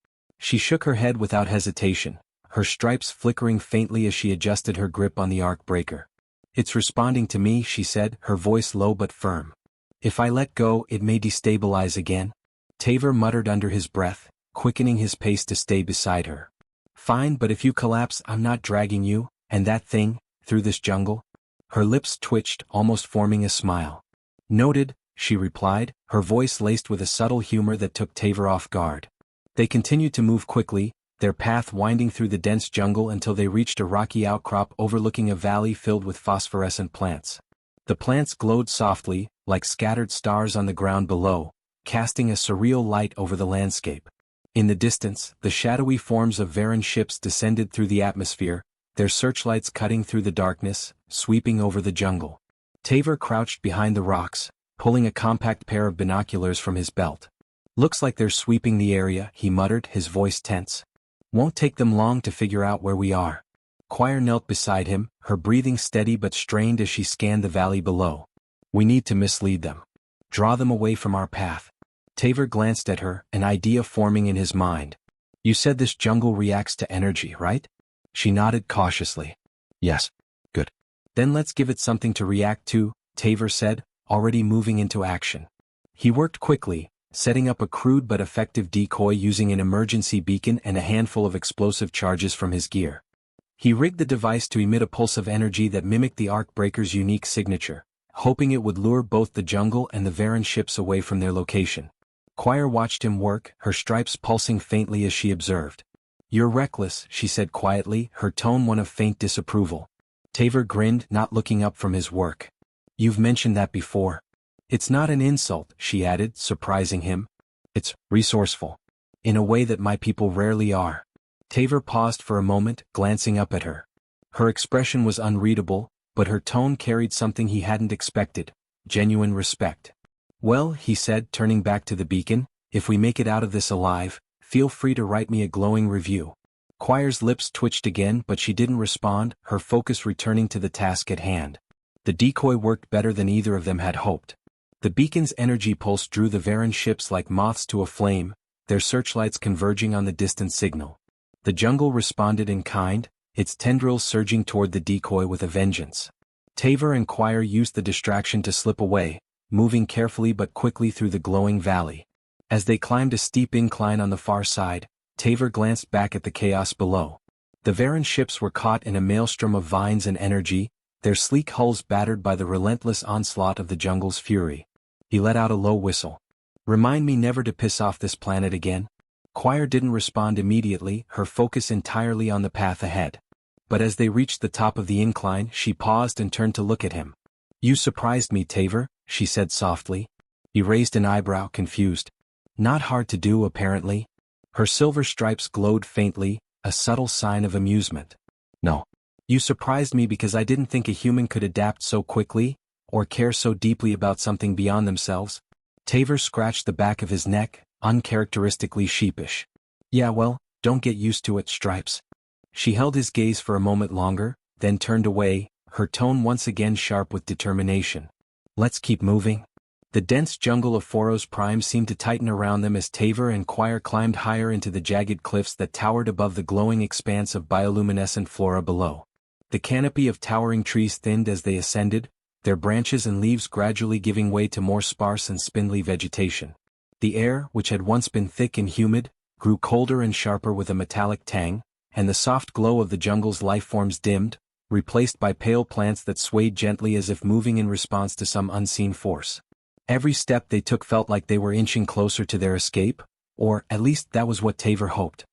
[SPEAKER 1] She shook her head without hesitation, her stripes flickering faintly as she adjusted her grip on the arc breaker. It's responding to me, she said, her voice low but firm. If I let go, it may destabilize again. Taver muttered under his breath, quickening his pace to stay beside her. Fine, but if you collapse, I'm not dragging you, and that thing, through this jungle. Her lips twitched, almost forming a smile. Noted, she replied, her voice laced with a subtle humor that took Taver off guard. They continued to move quickly, their path winding through the dense jungle until they reached a rocky outcrop overlooking a valley filled with phosphorescent plants. The plants glowed softly, like scattered stars on the ground below, casting a surreal light over the landscape. In the distance, the shadowy forms of Veron ships descended through the atmosphere, their searchlights cutting through the darkness, sweeping over the jungle. Taver crouched behind the rocks, pulling a compact pair of binoculars from his belt. Looks like they're sweeping the area, he muttered, his voice tense. Won't take them long to figure out where we are. Choir knelt beside him, her breathing steady but strained as she scanned the valley below. We need to mislead them. Draw them away from our path. Taver glanced at her, an idea forming in his mind. You said this jungle reacts to energy, right? She nodded cautiously. Yes. Good. Then let's give it something to react to, Taver said, already moving into action. He worked quickly, setting up a crude but effective decoy using an emergency beacon and a handful of explosive charges from his gear. He rigged the device to emit a pulse of energy that mimicked the arc breaker's unique signature, hoping it would lure both the jungle and the Veron ships away from their location. Quire watched him work, her stripes pulsing faintly as she observed. "You're reckless," she said quietly, her tone one of faint disapproval. Taver grinned, not looking up from his work. "You've mentioned that before." "It's not an insult," she added, surprising him. "It's resourceful. In a way that my people rarely are." Taver paused for a moment, glancing up at her. Her expression was unreadable, but her tone carried something he hadn't expected: genuine respect. "Well," he said, turning back to the beacon, "if we make it out of this alive, feel free to write me a glowing review." Quire's lips twitched again, but she didn't respond, her focus returning to the task at hand. The decoy worked better than either of them had hoped. The beacon's energy pulse drew the Veron ships like moths to a flame, their searchlights converging on the distant signal. The jungle responded in kind, its tendrils surging toward the decoy with a vengeance. Taver and Quire used the distraction to slip away, moving carefully but quickly through the glowing valley. As they climbed a steep incline on the far side, Taver glanced back at the chaos below. The Veron ships were caught in a maelstrom of vines and energy, their sleek hulls battered by the relentless onslaught of the jungle's fury. He let out a low whistle. "Remind me never to piss off this planet again." Quire didn't respond immediately, her focus entirely on the path ahead. But as they reached the top of the incline, she paused and turned to look at him. "You surprised me, Taver," she said softly. He raised an eyebrow, confused. "Not hard to do, apparently." Her silver stripes glowed faintly, a subtle sign of amusement. "No. You surprised me because I didn't think a human could adapt so quickly, or care so deeply about something beyond themselves." Taver scratched the back of his neck, uncharacteristically sheepish. "Yeah, well, don't get used to it, Stripes." She held his gaze for a moment longer, then turned away, her tone once again sharp with determination. "Let's keep moving." The dense jungle of Foros Prime seemed to tighten around them as Taver and Quire climbed higher into the jagged cliffs that towered above the glowing expanse of bioluminescent flora below. The canopy of towering trees thinned as they ascended, their branches and leaves gradually giving way to more sparse and spindly vegetation. The air, which had once been thick and humid, grew colder and sharper with a metallic tang, and the soft glow of the jungle's lifeforms dimmed, replaced by pale plants that swayed gently as if moving in response to some unseen force. Every step they took felt like they were inching closer to their escape, or at least that was what Taver hoped.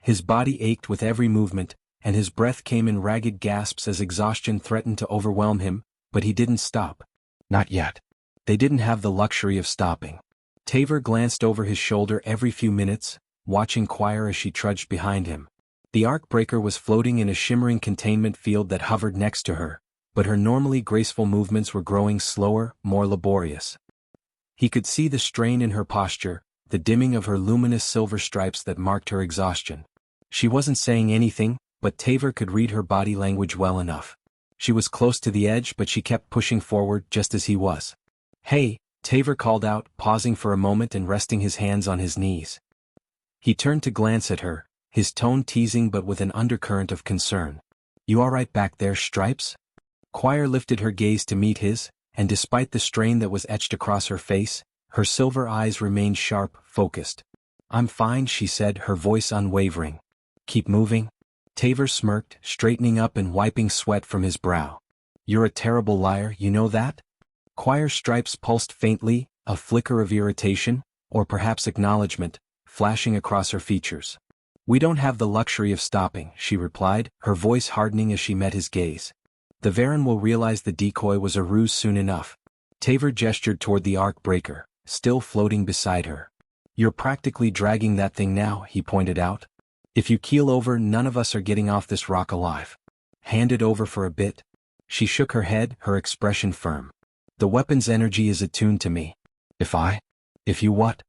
[SPEAKER 1] His body ached with every movement, and his breath came in ragged gasps as exhaustion threatened to overwhelm him, but he didn't stop. Not yet. They didn't have the luxury of stopping. Taver glanced over his shoulder every few minutes, watching Quire as she trudged behind him. The arc breaker was floating in a shimmering containment field that hovered next to her, but her normally graceful movements were growing slower, more laborious. He could see the strain in her posture, the dimming of her luminous silver stripes that marked her exhaustion. She wasn't saying anything, but Taver could read her body language well enough. She was close to the edge, but she kept pushing forward just as he was. "Hey," Taver called out, pausing for a moment and resting his hands on his knees. He turned to glance at her, his tone teasing but with an undercurrent of concern. "You all right back there, Stripes?" Quire lifted her gaze to meet his, and despite the strain that was etched across her face, her silver eyes remained sharp, focused. "I'm fine," she said, her voice unwavering. "Keep moving?" Taver smirked, straightening up and wiping sweat from his brow. "You're a terrible liar, you know that?" Quire's stripes pulsed faintly, a flicker of irritation, or perhaps acknowledgement, flashing across her features. "We don't have the luxury of stopping," she replied, her voice hardening as she met his gaze. "The Veron will realize the decoy was a ruse soon enough." Taver gestured toward the arc breaker, still floating beside her. "You're practically dragging that thing now," he pointed out. "If you keel over, none of us are getting off this rock alive. Hand it over for a bit." She shook her head, her expression firm. "The weapon's energy is attuned to me." If you what?"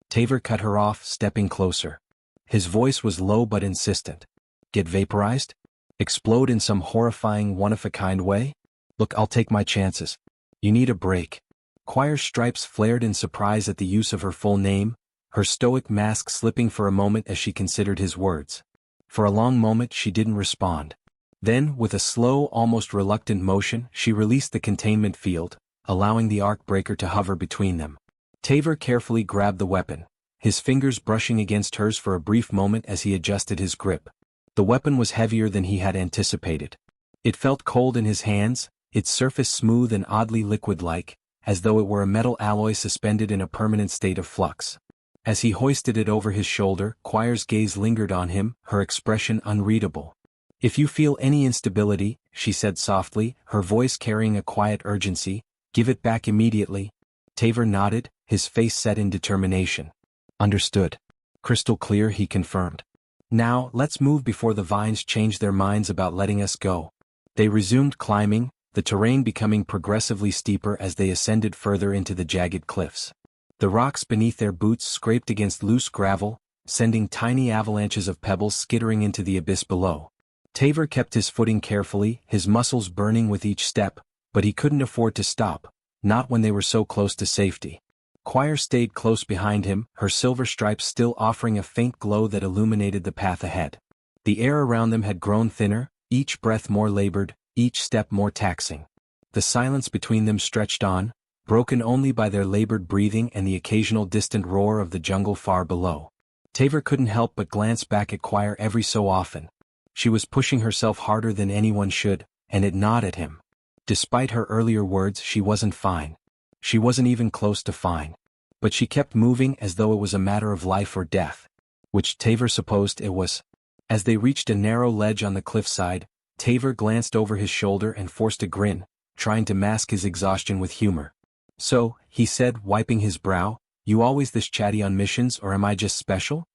[SPEAKER 1] Taver cut her off, stepping closer. His voice was low but insistent. "Get vaporized? Explode in some horrifying one-of-a-kind way? Look, I'll take my chances. You need a break." Quire's stripes flared in surprise at the use of her full name, her stoic mask slipping for a moment as she considered his words. For a long moment she didn't respond. Then, with a slow, almost reluctant motion, she released the containment field, allowing the arc breaker to hover between them. Taver carefully grabbed the weapon, his fingers brushing against hers for a brief moment as he adjusted his grip. The weapon was heavier than he had anticipated. It felt cold in his hands, its surface smooth and oddly liquid-like, as though it were a metal alloy suspended in a permanent state of flux. As he hoisted it over his shoulder, Quire's gaze lingered on him, her expression unreadable. "If you feel any instability," she said softly, her voice carrying a quiet urgency, "give it back immediately." Taver nodded, his face set in determination. "Understood." "Crystal clear," he confirmed. "Now, let's move before the vines change their minds about letting us go." They resumed climbing, the terrain becoming progressively steeper as they ascended further into the jagged cliffs. The rocks beneath their boots scraped against loose gravel, sending tiny avalanches of pebbles skittering into the abyss below. Taver kept his footing carefully, his muscles burning with each step, but he couldn't afford to stop, not when they were so close to safety. Quire stayed close behind him, her silver stripes still offering a faint glow that illuminated the path ahead. The air around them had grown thinner, each breath more labored, each step more taxing. The silence between them stretched on, broken only by their labored breathing and the occasional distant roar of the jungle far below. Taver couldn't help but glance back at Quire every so often. She was pushing herself harder than anyone should, and it gnawed at him. Despite her earlier words, she wasn't fine. She wasn't even close to fine. But she kept moving as though it was a matter of life or death. Which Taver supposed it was. As they reached a narrow ledge on the cliffside, Taver glanced over his shoulder and forced a grin, trying to mask his exhaustion with humor. "So," he said, wiping his brow, "you always this chatty on missions, or am I just special?"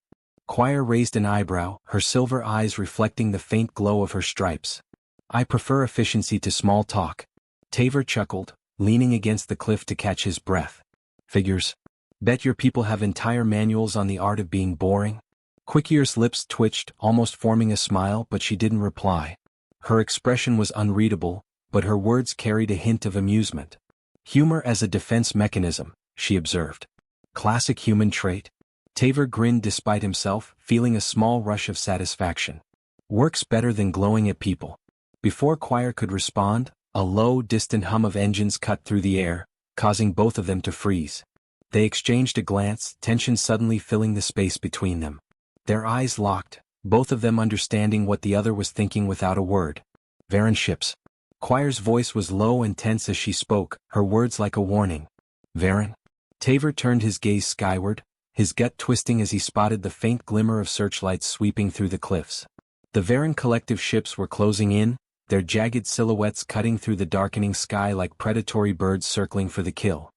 [SPEAKER 1] Quire raised an eyebrow, her silver eyes reflecting the faint glow of her stripes. "I prefer efficiency to small talk." Taver chuckled, leaning against the cliff to catch his breath. "Figures. Bet your people have entire manuals on the art of being boring." Quicky's lips twitched, almost forming a smile, but she didn't reply. Her expression was unreadable, but her words carried a hint of amusement. "Humor as a defense mechanism," she observed. "Classic human trait." Taver grinned despite himself, feeling a small rush of satisfaction. "Works better than glowing at people." Before Quire could respond, a low, distant hum of engines cut through the air, causing both of them to freeze. They exchanged a glance, tension suddenly filling the space between them. Their eyes locked, both of them understanding what the other was thinking without a word. "Veron ships." Quire's voice was low and tense as she spoke, her words like a warning. "Veron?" Taver turned his gaze skyward, his gut twisting as he spotted the faint glimmer of searchlights sweeping through the cliffs. The Veron collective ships were closing in, their jagged silhouettes cutting through the darkening sky like predatory birds circling for the kill.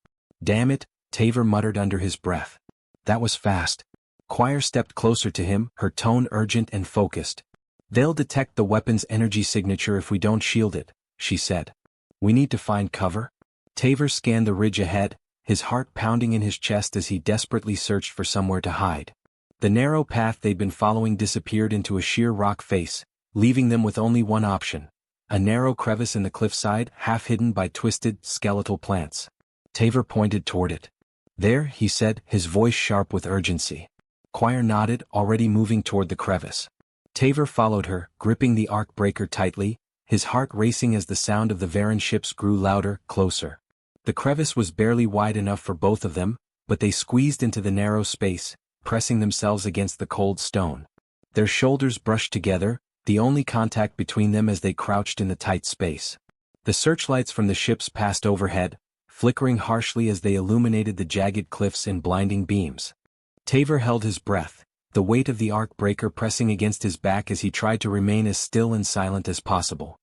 [SPEAKER 1] "Damn it," Taver muttered under his breath. "That was fast." Quire stepped closer to him, her tone urgent and focused. "They'll detect the weapon's energy signature if we don't shield it," she said. "We need to find cover." Taver scanned the ridge ahead, his heart pounding in his chest as he desperately searched for somewhere to hide. The narrow path they'd been following disappeared into a sheer rock face, leaving them with only one option: a narrow crevice in the cliffside, half hidden by twisted, skeletal plants. Taver pointed toward it. "There," he said, his voice sharp with urgency. Quire nodded, already moving toward the crevice. Taver followed her, gripping the arc breaker tightly, his heart racing as the sound of the Veron ships grew louder, closer. The crevice was barely wide enough for both of them, but they squeezed into the narrow space, pressing themselves against the cold stone. Their shoulders brushed together, the only contact between them as they crouched in the tight space. The searchlights from the ships passed overhead, flickering harshly as they illuminated the jagged cliffs in blinding beams. Taver held his breath, the weight of the arc breaker pressing against his back as he tried to remain as still and silent as possible.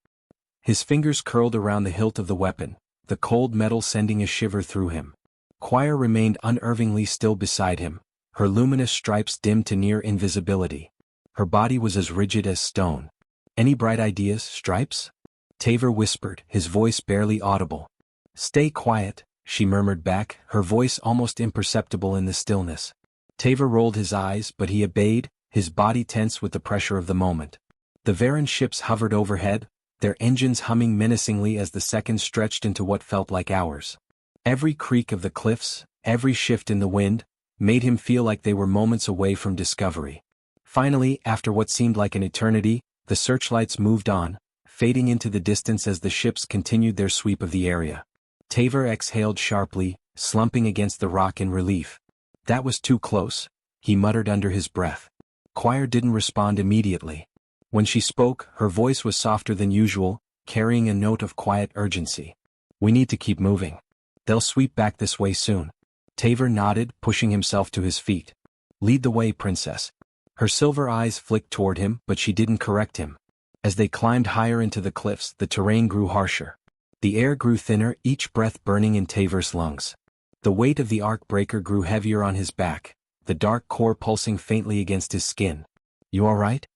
[SPEAKER 1] His fingers curled around the hilt of the weapon, the cold metal sending a shiver through him. Quire remained unervingly still beside him, her luminous stripes dimmed to near invisibility. Her body was as rigid as stone. "Any bright ideas, Stripes?" Taver whispered, his voice barely audible. "Stay quiet," she murmured back, her voice almost imperceptible in the stillness. Taver rolled his eyes, but he obeyed, his body tense with the pressure of the moment. The Veron ships hovered overhead, their engines humming menacingly as the seconds stretched into what felt like hours. Every creak of the cliffs, every shift in the wind, made him feel like they were moments away from discovery. Finally, after what seemed like an eternity, the searchlights moved on, fading into the distance as the ships continued their sweep of the area. Taver exhaled sharply, slumping against the rock in relief. "That was too close," he muttered under his breath. Quire didn't respond immediately. When she spoke, her voice was softer than usual, carrying a note of quiet urgency. We need to keep moving. They'll sweep back this way soon. Taver nodded, pushing himself to his feet. Lead the way, princess. Her silver eyes flicked toward him, but she didn't correct him. As they climbed higher into the cliffs, the terrain grew harsher. The air grew thinner, each breath burning in Taver's lungs. The weight of the arc breaker grew heavier on his back, the dark core pulsing faintly against his skin. You all right?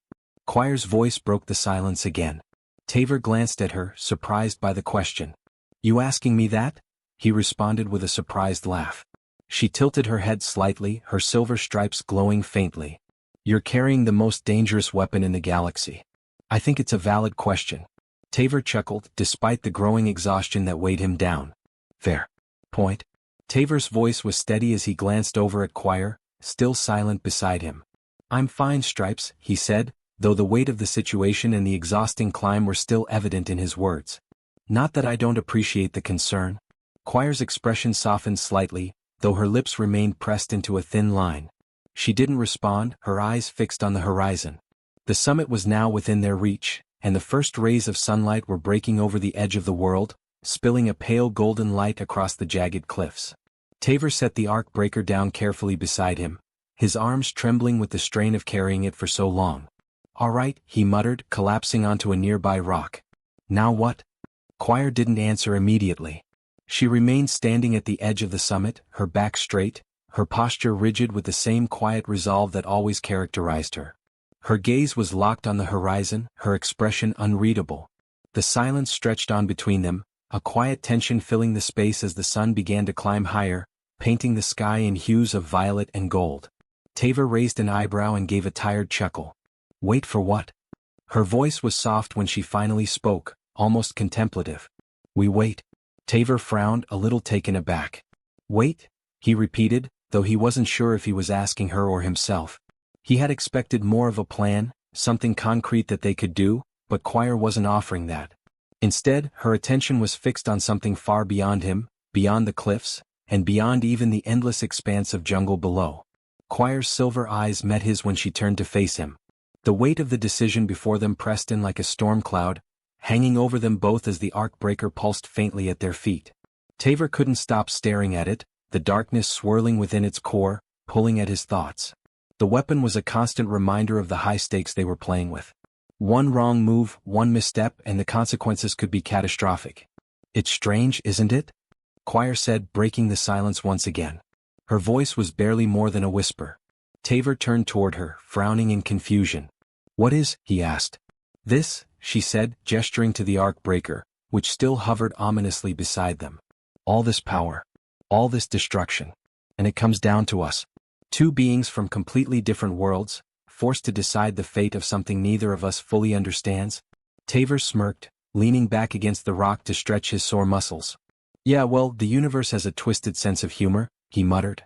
[SPEAKER 1] Quire's voice broke the silence again. Taver glanced at her, surprised by the question. You asking me that? He responded with a surprised laugh. She tilted her head slightly, her silver stripes glowing faintly. You're carrying the most dangerous weapon in the galaxy. I think it's a valid question. Taver chuckled, despite the growing exhaustion that weighed him down. Fair point. Taver's voice was steady as he glanced over at Quire, still silent beside him. I'm fine, Stripes, he said, though the weight of the situation and the exhausting climb were still evident in his words. Not that I don't appreciate the concern. Quire's expression softened slightly, though her lips remained pressed into a thin line. She didn't respond, her eyes fixed on the horizon. The summit was now within their reach, and the first rays of sunlight were breaking over the edge of the world, spilling a pale golden light across the jagged cliffs. Taver set the arc breaker down carefully beside him, his arms trembling with the strain of carrying it for so long. All right, he muttered, collapsing onto a nearby rock. Now what? Quire didn't answer immediately. She remained standing at the edge of the summit, her back straight, her posture rigid with the same quiet resolve that always characterized her. Her gaze was locked on the horizon, her expression unreadable. The silence stretched on between them, a quiet tension filling the space as the sun began to climb higher, painting the sky in hues of violet and gold. Taver raised an eyebrow and gave a tired chuckle. Wait for what? Her voice was soft when she finally spoke, almost contemplative. We wait. Taver frowned, a little taken aback. Wait? He repeated, though he wasn't sure if he was asking her or himself. He had expected more of a plan, something concrete that they could do, but Quire wasn't offering that. Instead, her attention was fixed on something far beyond him, beyond the cliffs, and beyond even the endless expanse of jungle below. Quire's silver eyes met his when she turned to face him. The weight of the decision before them pressed in like a storm cloud, hanging over them both as the arc breaker pulsed faintly at their feet. Taver couldn't stop staring at it, the darkness swirling within its core, pulling at his thoughts. The weapon was a constant reminder of the high stakes they were playing with. One wrong move, one misstep, and the consequences could be catastrophic. It's strange, isn't it? Quire said, breaking the silence once again. Her voice was barely more than a whisper. Taver turned toward her, frowning in confusion. What is? He asked. This, she said, gesturing to the arc breaker, which still hovered ominously beside them. All this power. All this destruction. And it comes down to us. Two beings from completely different worlds, forced to decide the fate of something neither of us fully understands. Taver smirked, leaning back against the rock to stretch his sore muscles. Yeah, well, the universe has a twisted sense of humor, he muttered.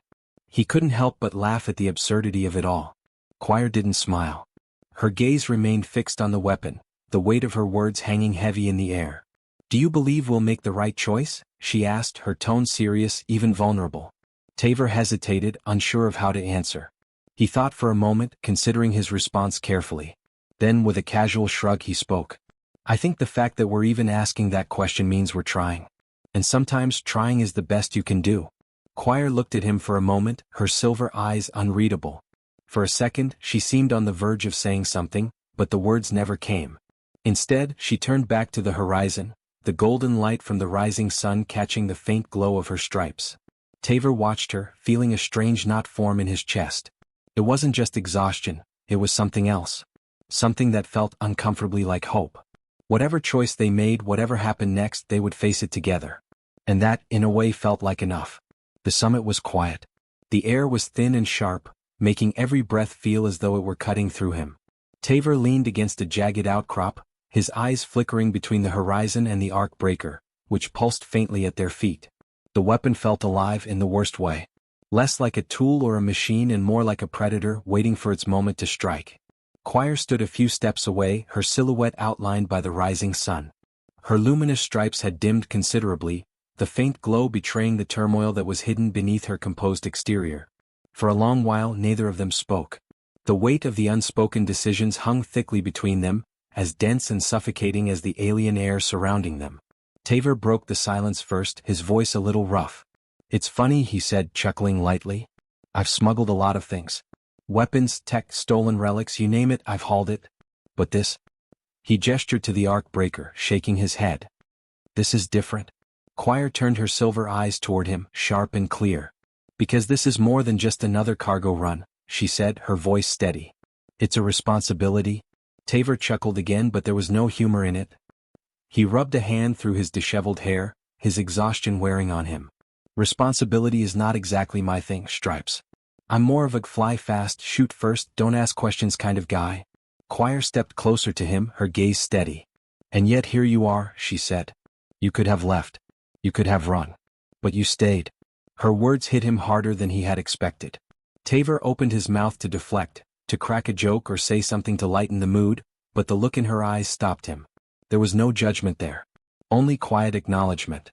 [SPEAKER 1] He couldn't help but laugh at the absurdity of it all. Quire didn't smile. Her gaze remained fixed on the weapon, the weight of her words hanging heavy in the air. Do you believe we'll make the right choice? She asked, her tone serious, even vulnerable. Taver hesitated, unsure of how to answer. He thought for a moment, considering his response carefully. Then, with a casual shrug, he spoke. I think the fact that we're even asking that question means we're trying. And sometimes trying is the best you can do. Quire looked at him for a moment, her silver eyes unreadable. For a second, she seemed on the verge of saying something, but the words never came. Instead, she turned back to the horizon, the golden light from the rising sun catching the faint glow of her stripes. Taver watched her, feeling a strange knot form in his chest. It wasn't just exhaustion, it was something else. Something that felt uncomfortably like hope. Whatever choice they made, whatever happened next, they would face it together. And that, in a way, felt like enough. The summit was quiet. The air was thin and sharp, making every breath feel as though it were cutting through him. Taver leaned against a jagged outcrop, his eyes flickering between the horizon and the arc breaker, which pulsed faintly at their feet. The weapon felt alive in the worst way. Less like a tool or a machine and more like a predator waiting for its moment to strike. Quire stood a few steps away, her silhouette outlined by the rising sun. Her luminous stripes had dimmed considerably, the faint glow betraying the turmoil that was hidden beneath her composed exterior. For a long while neither of them spoke. The weight of the unspoken decisions hung thickly between them, as dense and suffocating as the alien air surrounding them. Taver broke the silence first, his voice a little rough. "It's funny," he said, chuckling lightly. "I've smuggled a lot of things. Weapons, tech, stolen relics, you name it, I've hauled it. But this?" He gestured to the arc breaker, shaking his head. "This is different." Choir turned her silver eyes toward him, sharp and clear. "Because this is more than just another cargo run," she said, her voice steady. "It's a responsibility." Taver chuckled again, but there was no humor in it. He rubbed a hand through his disheveled hair, his exhaustion wearing on him. "Responsibility is not exactly my thing, Stripes. I'm more of a fly fast, shoot first, don't ask questions kind of guy." Choir stepped closer to him, her gaze steady. "And yet here you are," she said. "You could have left. You could have run. But you stayed." Her words hit him harder than he had expected. Taver opened his mouth to deflect, to crack a joke or say something to lighten the mood, but the look in her eyes stopped him. There was no judgment there. Only quiet acknowledgement.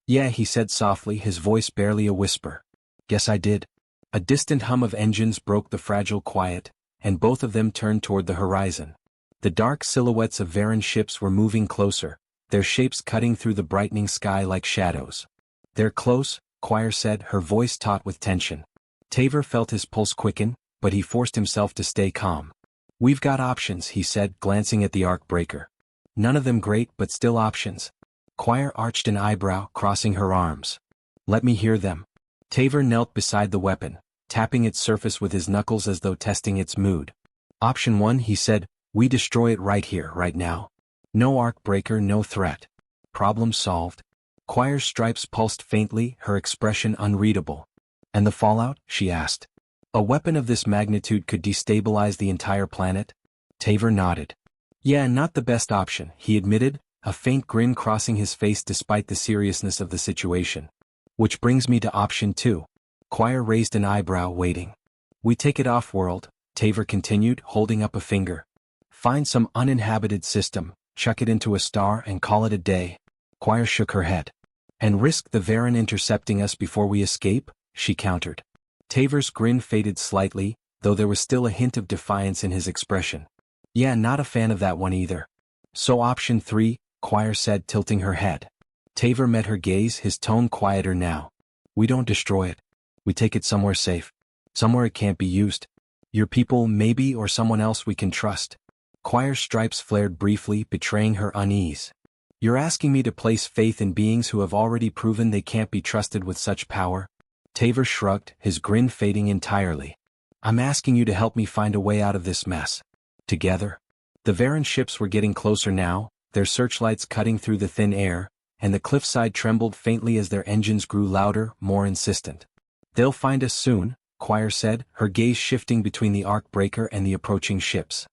[SPEAKER 1] "Yeah," he said softly, his voice barely a whisper. "Guess I did." A distant hum of engines broke the fragile quiet, and both of them turned toward the horizon. The dark silhouettes of Veron ships were moving closer, their shapes cutting through the brightening sky like shadows. "They're close," Choir said, her voice taut with tension. Taver felt his pulse quicken, but he forced himself to stay calm. "We've got options," he said, glancing at the arc breaker. "None of them great, but still options." Choir arched an eyebrow, crossing her arms. "Let me hear them." Taver knelt beside the weapon, tapping its surface with his knuckles as though testing its mood. "Option 1," he said, "we destroy it right here, right now. No arc breaker, no threat. Problem solved." Choir's stripes pulsed faintly, her expression unreadable. "And the fallout?" she asked. "A weapon of this magnitude could destabilize the entire planet?" Taver nodded. "Yeah, not the best option," he admitted, a faint grin crossing his face despite the seriousness of the situation. "Which brings me to option 2. Choir raised an eyebrow, waiting. "We take it off-world," Taver continued, holding up a finger. "Find some uninhabited system, chuck it into a star and call it a day." Choir shook her head. "And risk the Veron intercepting us before we escape?" she countered. Taver's grin faded slightly, though there was still a hint of defiance in his expression. "Yeah, not a fan of that one either." "So option 3, Choir said, tilting her head. Taver met her gaze, his tone quieter now. "We don't destroy it. We take it somewhere safe. Somewhere it can't be used. Your people, maybe, or someone else we can trust." Choir's stripes flared briefly, betraying her unease. "You're asking me to place faith in beings who have already proven they can't be trusted with such power?" Taver shrugged, his grin fading entirely. "I'm asking you to help me find a way out of this mess. Together." The Veron ships were getting closer now, their searchlights cutting through the thin air, and the cliffside trembled faintly as their engines grew louder, more insistent. "They'll find us soon," Choir said, her gaze shifting between the arc breaker and the approaching ships.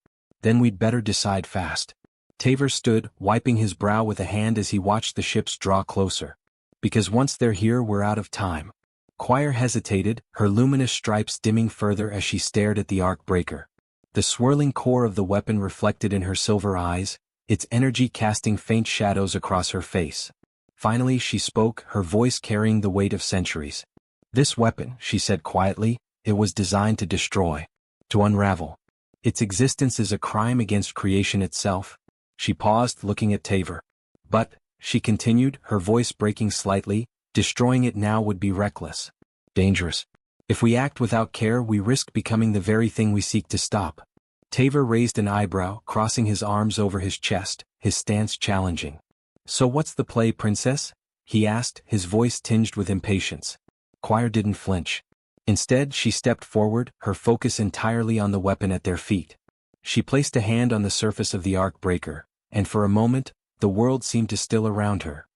[SPEAKER 1] "Then we'd better decide fast." Taver stood, wiping his brow with a hand as he watched the ships draw closer. "Because once they're here, we're out of time." Choir hesitated, her luminous stripes dimming further as she stared at the arc breaker. The swirling core of the weapon reflected in her silver eyes, its energy casting faint shadows across her face. Finally she spoke, her voice carrying the weight of centuries. "This weapon," she said quietly, "it was designed to destroy. To unravel. Its existence is a crime against creation itself." She paused, looking at Taver. "But," she continued, her voice breaking slightly, "destroying it now would be reckless. Dangerous. If we act without care, we risk becoming the very thing we seek to stop." Taver raised an eyebrow, crossing his arms over his chest, his stance challenging. "So what's the play, princess?" he asked, his voice tinged with impatience. Choir didn't flinch. Instead, she stepped forward, her focus entirely on the weapon at their feet. She placed a hand on the surface of the arc breaker, and for a moment, the world seemed to still around her.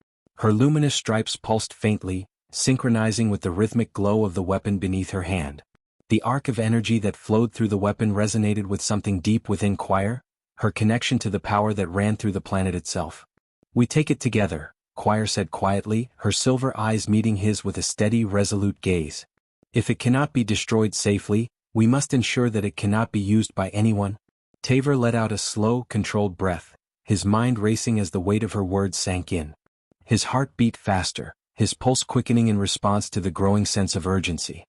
[SPEAKER 1] Her luminous stripes pulsed faintly, synchronizing with the rhythmic glow of the weapon beneath her hand. The arc of energy that flowed through the weapon resonated with something deep within Choir, her connection to the power that ran through the planet itself. "We take it together," Choir said quietly, her silver eyes meeting his with a steady, resolute gaze. "If it cannot be destroyed safely, we must ensure that it cannot be used by anyone." Taver let out a slow, controlled breath, his mind racing as the weight of her words sank in. His heart beat faster, his pulse quickening in response to the growing sense of urgency.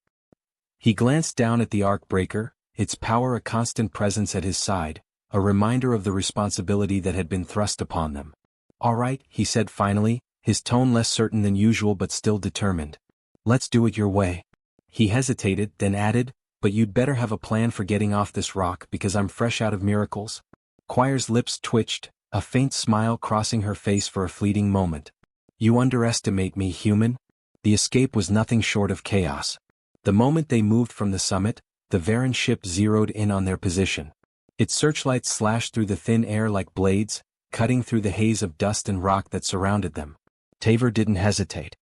[SPEAKER 1] He glanced down at the arc breaker, its power a constant presence at his side, a reminder of the responsibility that had been thrust upon them. "All right," he said finally, his tone less certain than usual but still determined. "Let's do it your way." He hesitated, then added, "But you'd better have a plan for getting off this rock because I'm fresh out of miracles." Quire's lips twitched, a faint smile crossing her face for a fleeting moment. "You underestimate me, human." The escape was nothing short of chaos. The moment they moved from the summit, the Veron ship zeroed in on their position. Its searchlights slashed through the thin air like blades, cutting through the haze of dust and rock that surrounded them. Taver didn't hesitate.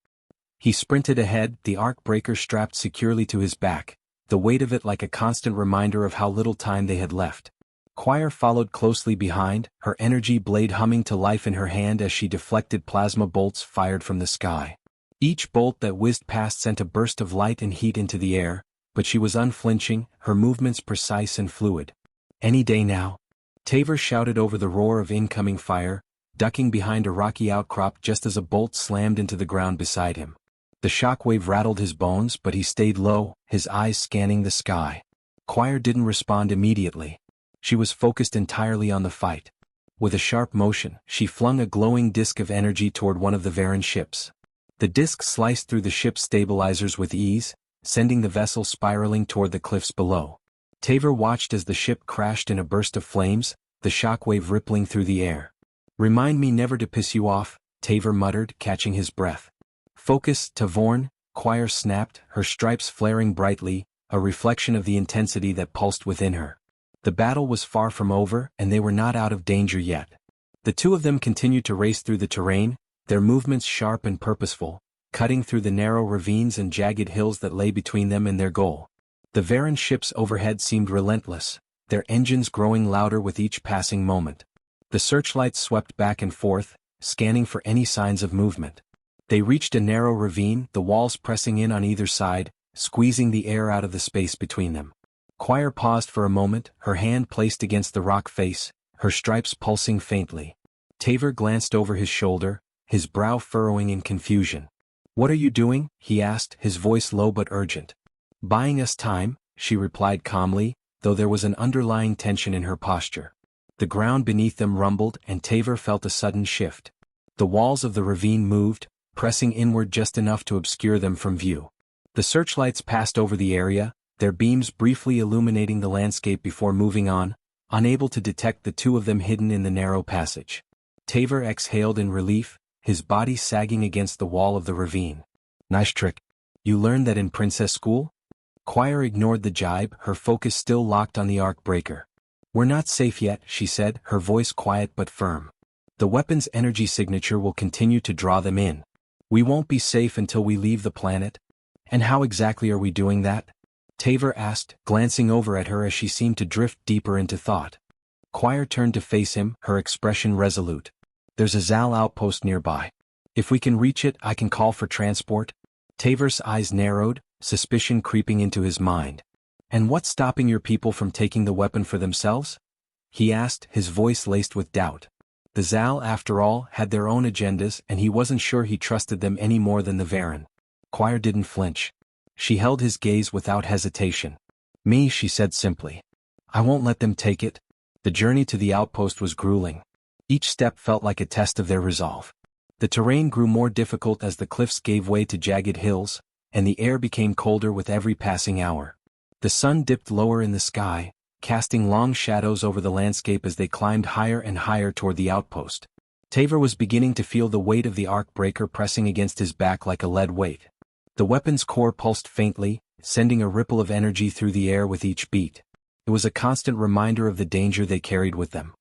[SPEAKER 1] He sprinted ahead, the arc breaker strapped securely to his back, the weight of it like a constant reminder of how little time they had left. Quire followed closely behind, her energy blade humming to life in her hand as she deflected plasma bolts fired from the sky. Each bolt that whizzed past sent a burst of light and heat into the air, but she was unflinching, her movements precise and fluid. "Any day now." Taver shouted over the roar of incoming fire, ducking behind a rocky outcrop just as a bolt slammed into the ground beside him. The shockwave rattled his bones, but he stayed low, his eyes scanning the sky. Quire didn't respond immediately. She was focused entirely on the fight. With a sharp motion, she flung a glowing disk of energy toward one of the Veron ships. The disk sliced through the ship's stabilizers with ease, sending the vessel spiraling toward the cliffs below. Taver watched as the ship crashed in a burst of flames, the shockwave rippling through the air. "Remind me never to piss you off," Taver muttered, catching his breath. "Focus, Tavorn," Quire snapped, her stripes flaring brightly, a reflection of the intensity that pulsed within her. The battle was far from over, and they were not out of danger yet. The two of them continued to race through the terrain, their movements sharp and purposeful, cutting through the narrow ravines and jagged hills that lay between them and their goal. The Veron ships overhead seemed relentless, their engines growing louder with each passing moment. The searchlights swept back and forth, scanning for any signs of movement. They reached a narrow ravine, the walls pressing in on either side, squeezing the air out of the space between them. Quire paused for a moment, her hand placed against the rock face, her stripes pulsing faintly. Taver glanced over his shoulder, his brow furrowing in confusion. "What are you doing?" he asked, his voice low but urgent. "Buying us time," she replied calmly, though there was an underlying tension in her posture. The ground beneath them rumbled, and Taver felt a sudden shift. The walls of the ravine moved, pressing inward just enough to obscure them from view. The searchlights passed over the area, their beams briefly illuminating the landscape before moving on, unable to detect the two of them hidden in the narrow passage. Taver exhaled in relief, his body sagging against the wall of the ravine. "Nice trick. You learned that in princess school?" Quire ignored the jibe, her focus still locked on the arc breaker. "We're not safe yet," she said, her voice quiet but firm. "The weapon's energy signature will continue to draw them in. We won't be safe until we leave the planet." "And how exactly are we doing that?" Taver asked, glancing over at her as she seemed to drift deeper into thought. Quire turned to face him, her expression resolute. "There's a Zal outpost nearby. If we can reach it, I can call for transport." Taver's eyes narrowed, suspicion creeping into his mind. "And what's stopping your people from taking the weapon for themselves?" he asked, his voice laced with doubt. The Zal, after all, had their own agendas, and he wasn't sure he trusted them any more than the Veron. Quire didn't flinch. She held his gaze without hesitation. "Me," she said simply. "I won't let them take it." The journey to the outpost was grueling. Each step felt like a test of their resolve. The terrain grew more difficult as the cliffs gave way to jagged hills, and the air became colder with every passing hour. The sun dipped lower in the sky, casting long shadows over the landscape as they climbed higher and higher toward the outpost. Taver was beginning to feel the weight of the arc breaker pressing against his back like a lead weight. The weapon's core pulsed faintly, sending a ripple of energy through the air with each beat. It was a constant reminder of the danger they carried with them.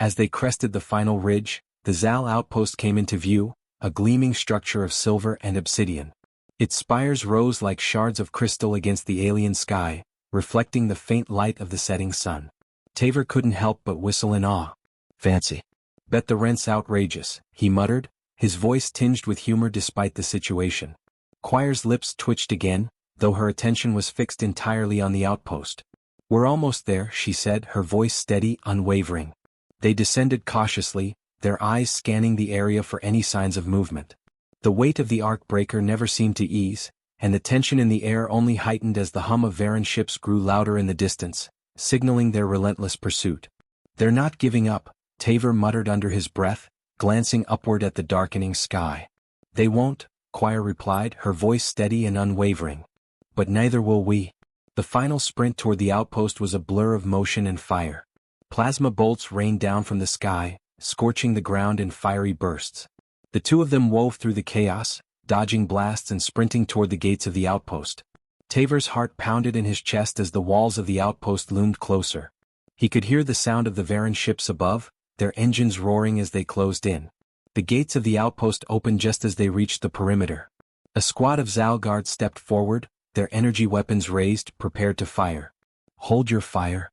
[SPEAKER 1] As they crested the final ridge, the Zal outpost came into view, a gleaming structure of silver and obsidian. Its spires rose like shards of crystal against the alien sky, reflecting the faint light of the setting sun. Taver couldn't help but whistle in awe. "Fancy. Bet the rent's outrageous," he muttered, his voice tinged with humor despite the situation. Quire's lips twitched again, though her attention was fixed entirely on the outpost. "We're almost there," she said, her voice steady, unwavering. They descended cautiously, their eyes scanning the area for any signs of movement. The weight of the arc breaker never seemed to ease, and the tension in the air only heightened as the hum of Veron ships grew louder in the distance, signaling their relentless pursuit. "They're not giving up," Taver muttered under his breath, glancing upward at the darkening sky. "They won't," Quire replied, her voice steady and unwavering. "But neither will we." The final sprint toward the outpost was a blur of motion and fire. Plasma bolts rained down from the sky, scorching the ground in fiery bursts. The two of them wove through the chaos, dodging blasts and sprinting toward the gates of the outpost. Taver's heart pounded in his chest as the walls of the outpost loomed closer. He could hear the sound of the Veron ships above, their engines roaring as they closed in. The gates of the outpost opened just as they reached the perimeter. A squad of Zal guards stepped forward, their energy weapons raised, prepared to fire. "Hold your fire,"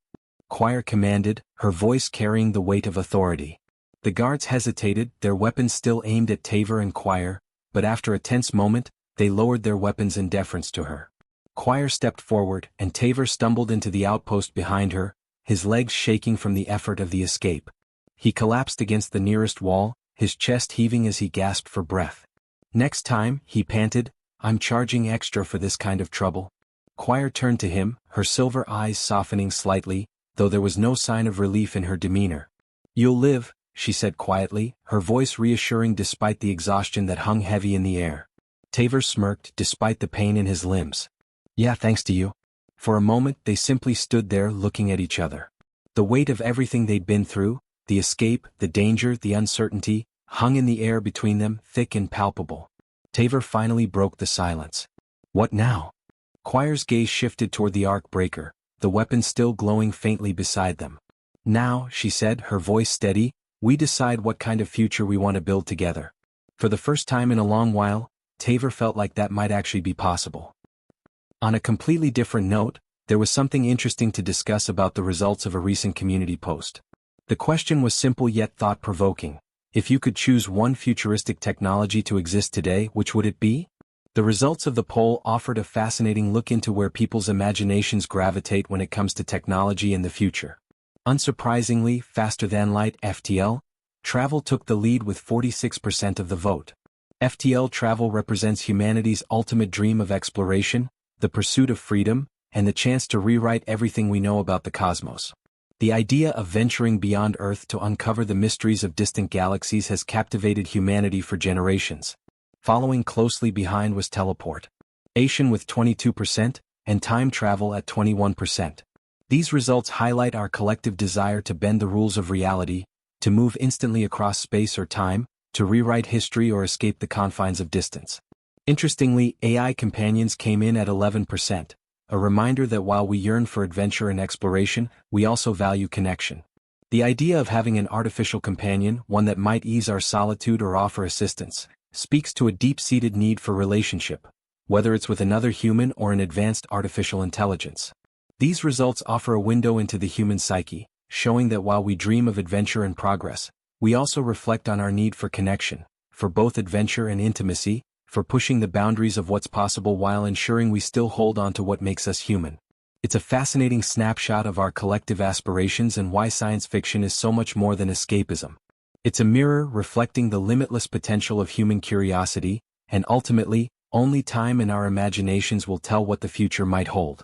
[SPEAKER 1] Quire commanded, her voice carrying the weight of authority. The guards hesitated, their weapons still aimed at Taver and Quire, but after a tense moment, they lowered their weapons in deference to her. Quire stepped forward, and Taver stumbled into the outpost behind her, his legs shaking from the effort of the escape. He collapsed against the nearest wall, his chest heaving as he gasped for breath. "Next time," he panted, "I'm charging extra for this kind of trouble." Quire turned to him, her silver eyes softening slightly, though there was no sign of relief in her demeanor. "You'll live," she said quietly, her voice reassuring despite the exhaustion that hung heavy in the air. Taver smirked, despite the pain in his limbs. "Yeah, thanks to you." For a moment they simply stood there looking at each other. The weight of everything they'd been through, the escape, the danger, the uncertainty, hung in the air between them, thick and palpable. Taver finally broke the silence. "What now?" Quire's gaze shifted toward the arc breaker, the weapon still glowing faintly beside them. "Now," she said, her voice steady, "we decide what kind of future we want to build together." For the first time in a long while, Taver felt like that might actually be possible. On a completely different note, there was something interesting to discuss about the results of a recent community post. The question was simple yet thought-provoking. If you could choose one futuristic technology to exist today, which would it be? The results of the poll offered a fascinating look into where people's imaginations gravitate when it comes to technology in the future. Unsurprisingly, faster-than-light (FTL) travel took the lead with 46% of the vote. FTL travel represents humanity's ultimate dream of exploration, the pursuit of freedom, and the chance to rewrite everything we know about the cosmos. The idea of venturing beyond Earth to uncover the mysteries of distant galaxies has captivated humanity for generations. Following closely behind was teleportation with 22%, and time travel at 21%. These results highlight our collective desire to bend the rules of reality, to move instantly across space or time, to rewrite history or escape the confines of distance. Interestingly, AI companions came in at 11%. A reminder that while we yearn for adventure and exploration, we also value connection. The idea of having an artificial companion, one that might ease our solitude or offer assistance, speaks to a deep-seated need for relationship, whether it's with another human or an advanced artificial intelligence. These results offer a window into the human psyche, showing that while we dream of adventure and progress, we also reflect on our need for connection, for both adventure and intimacy, for pushing the boundaries of what's possible while ensuring we still hold on to what makes us human. It's a fascinating snapshot of our collective aspirations and why science fiction is so much more than escapism. It's a mirror reflecting the limitless potential of human curiosity, and ultimately, only time and our imaginations will tell what the future might hold.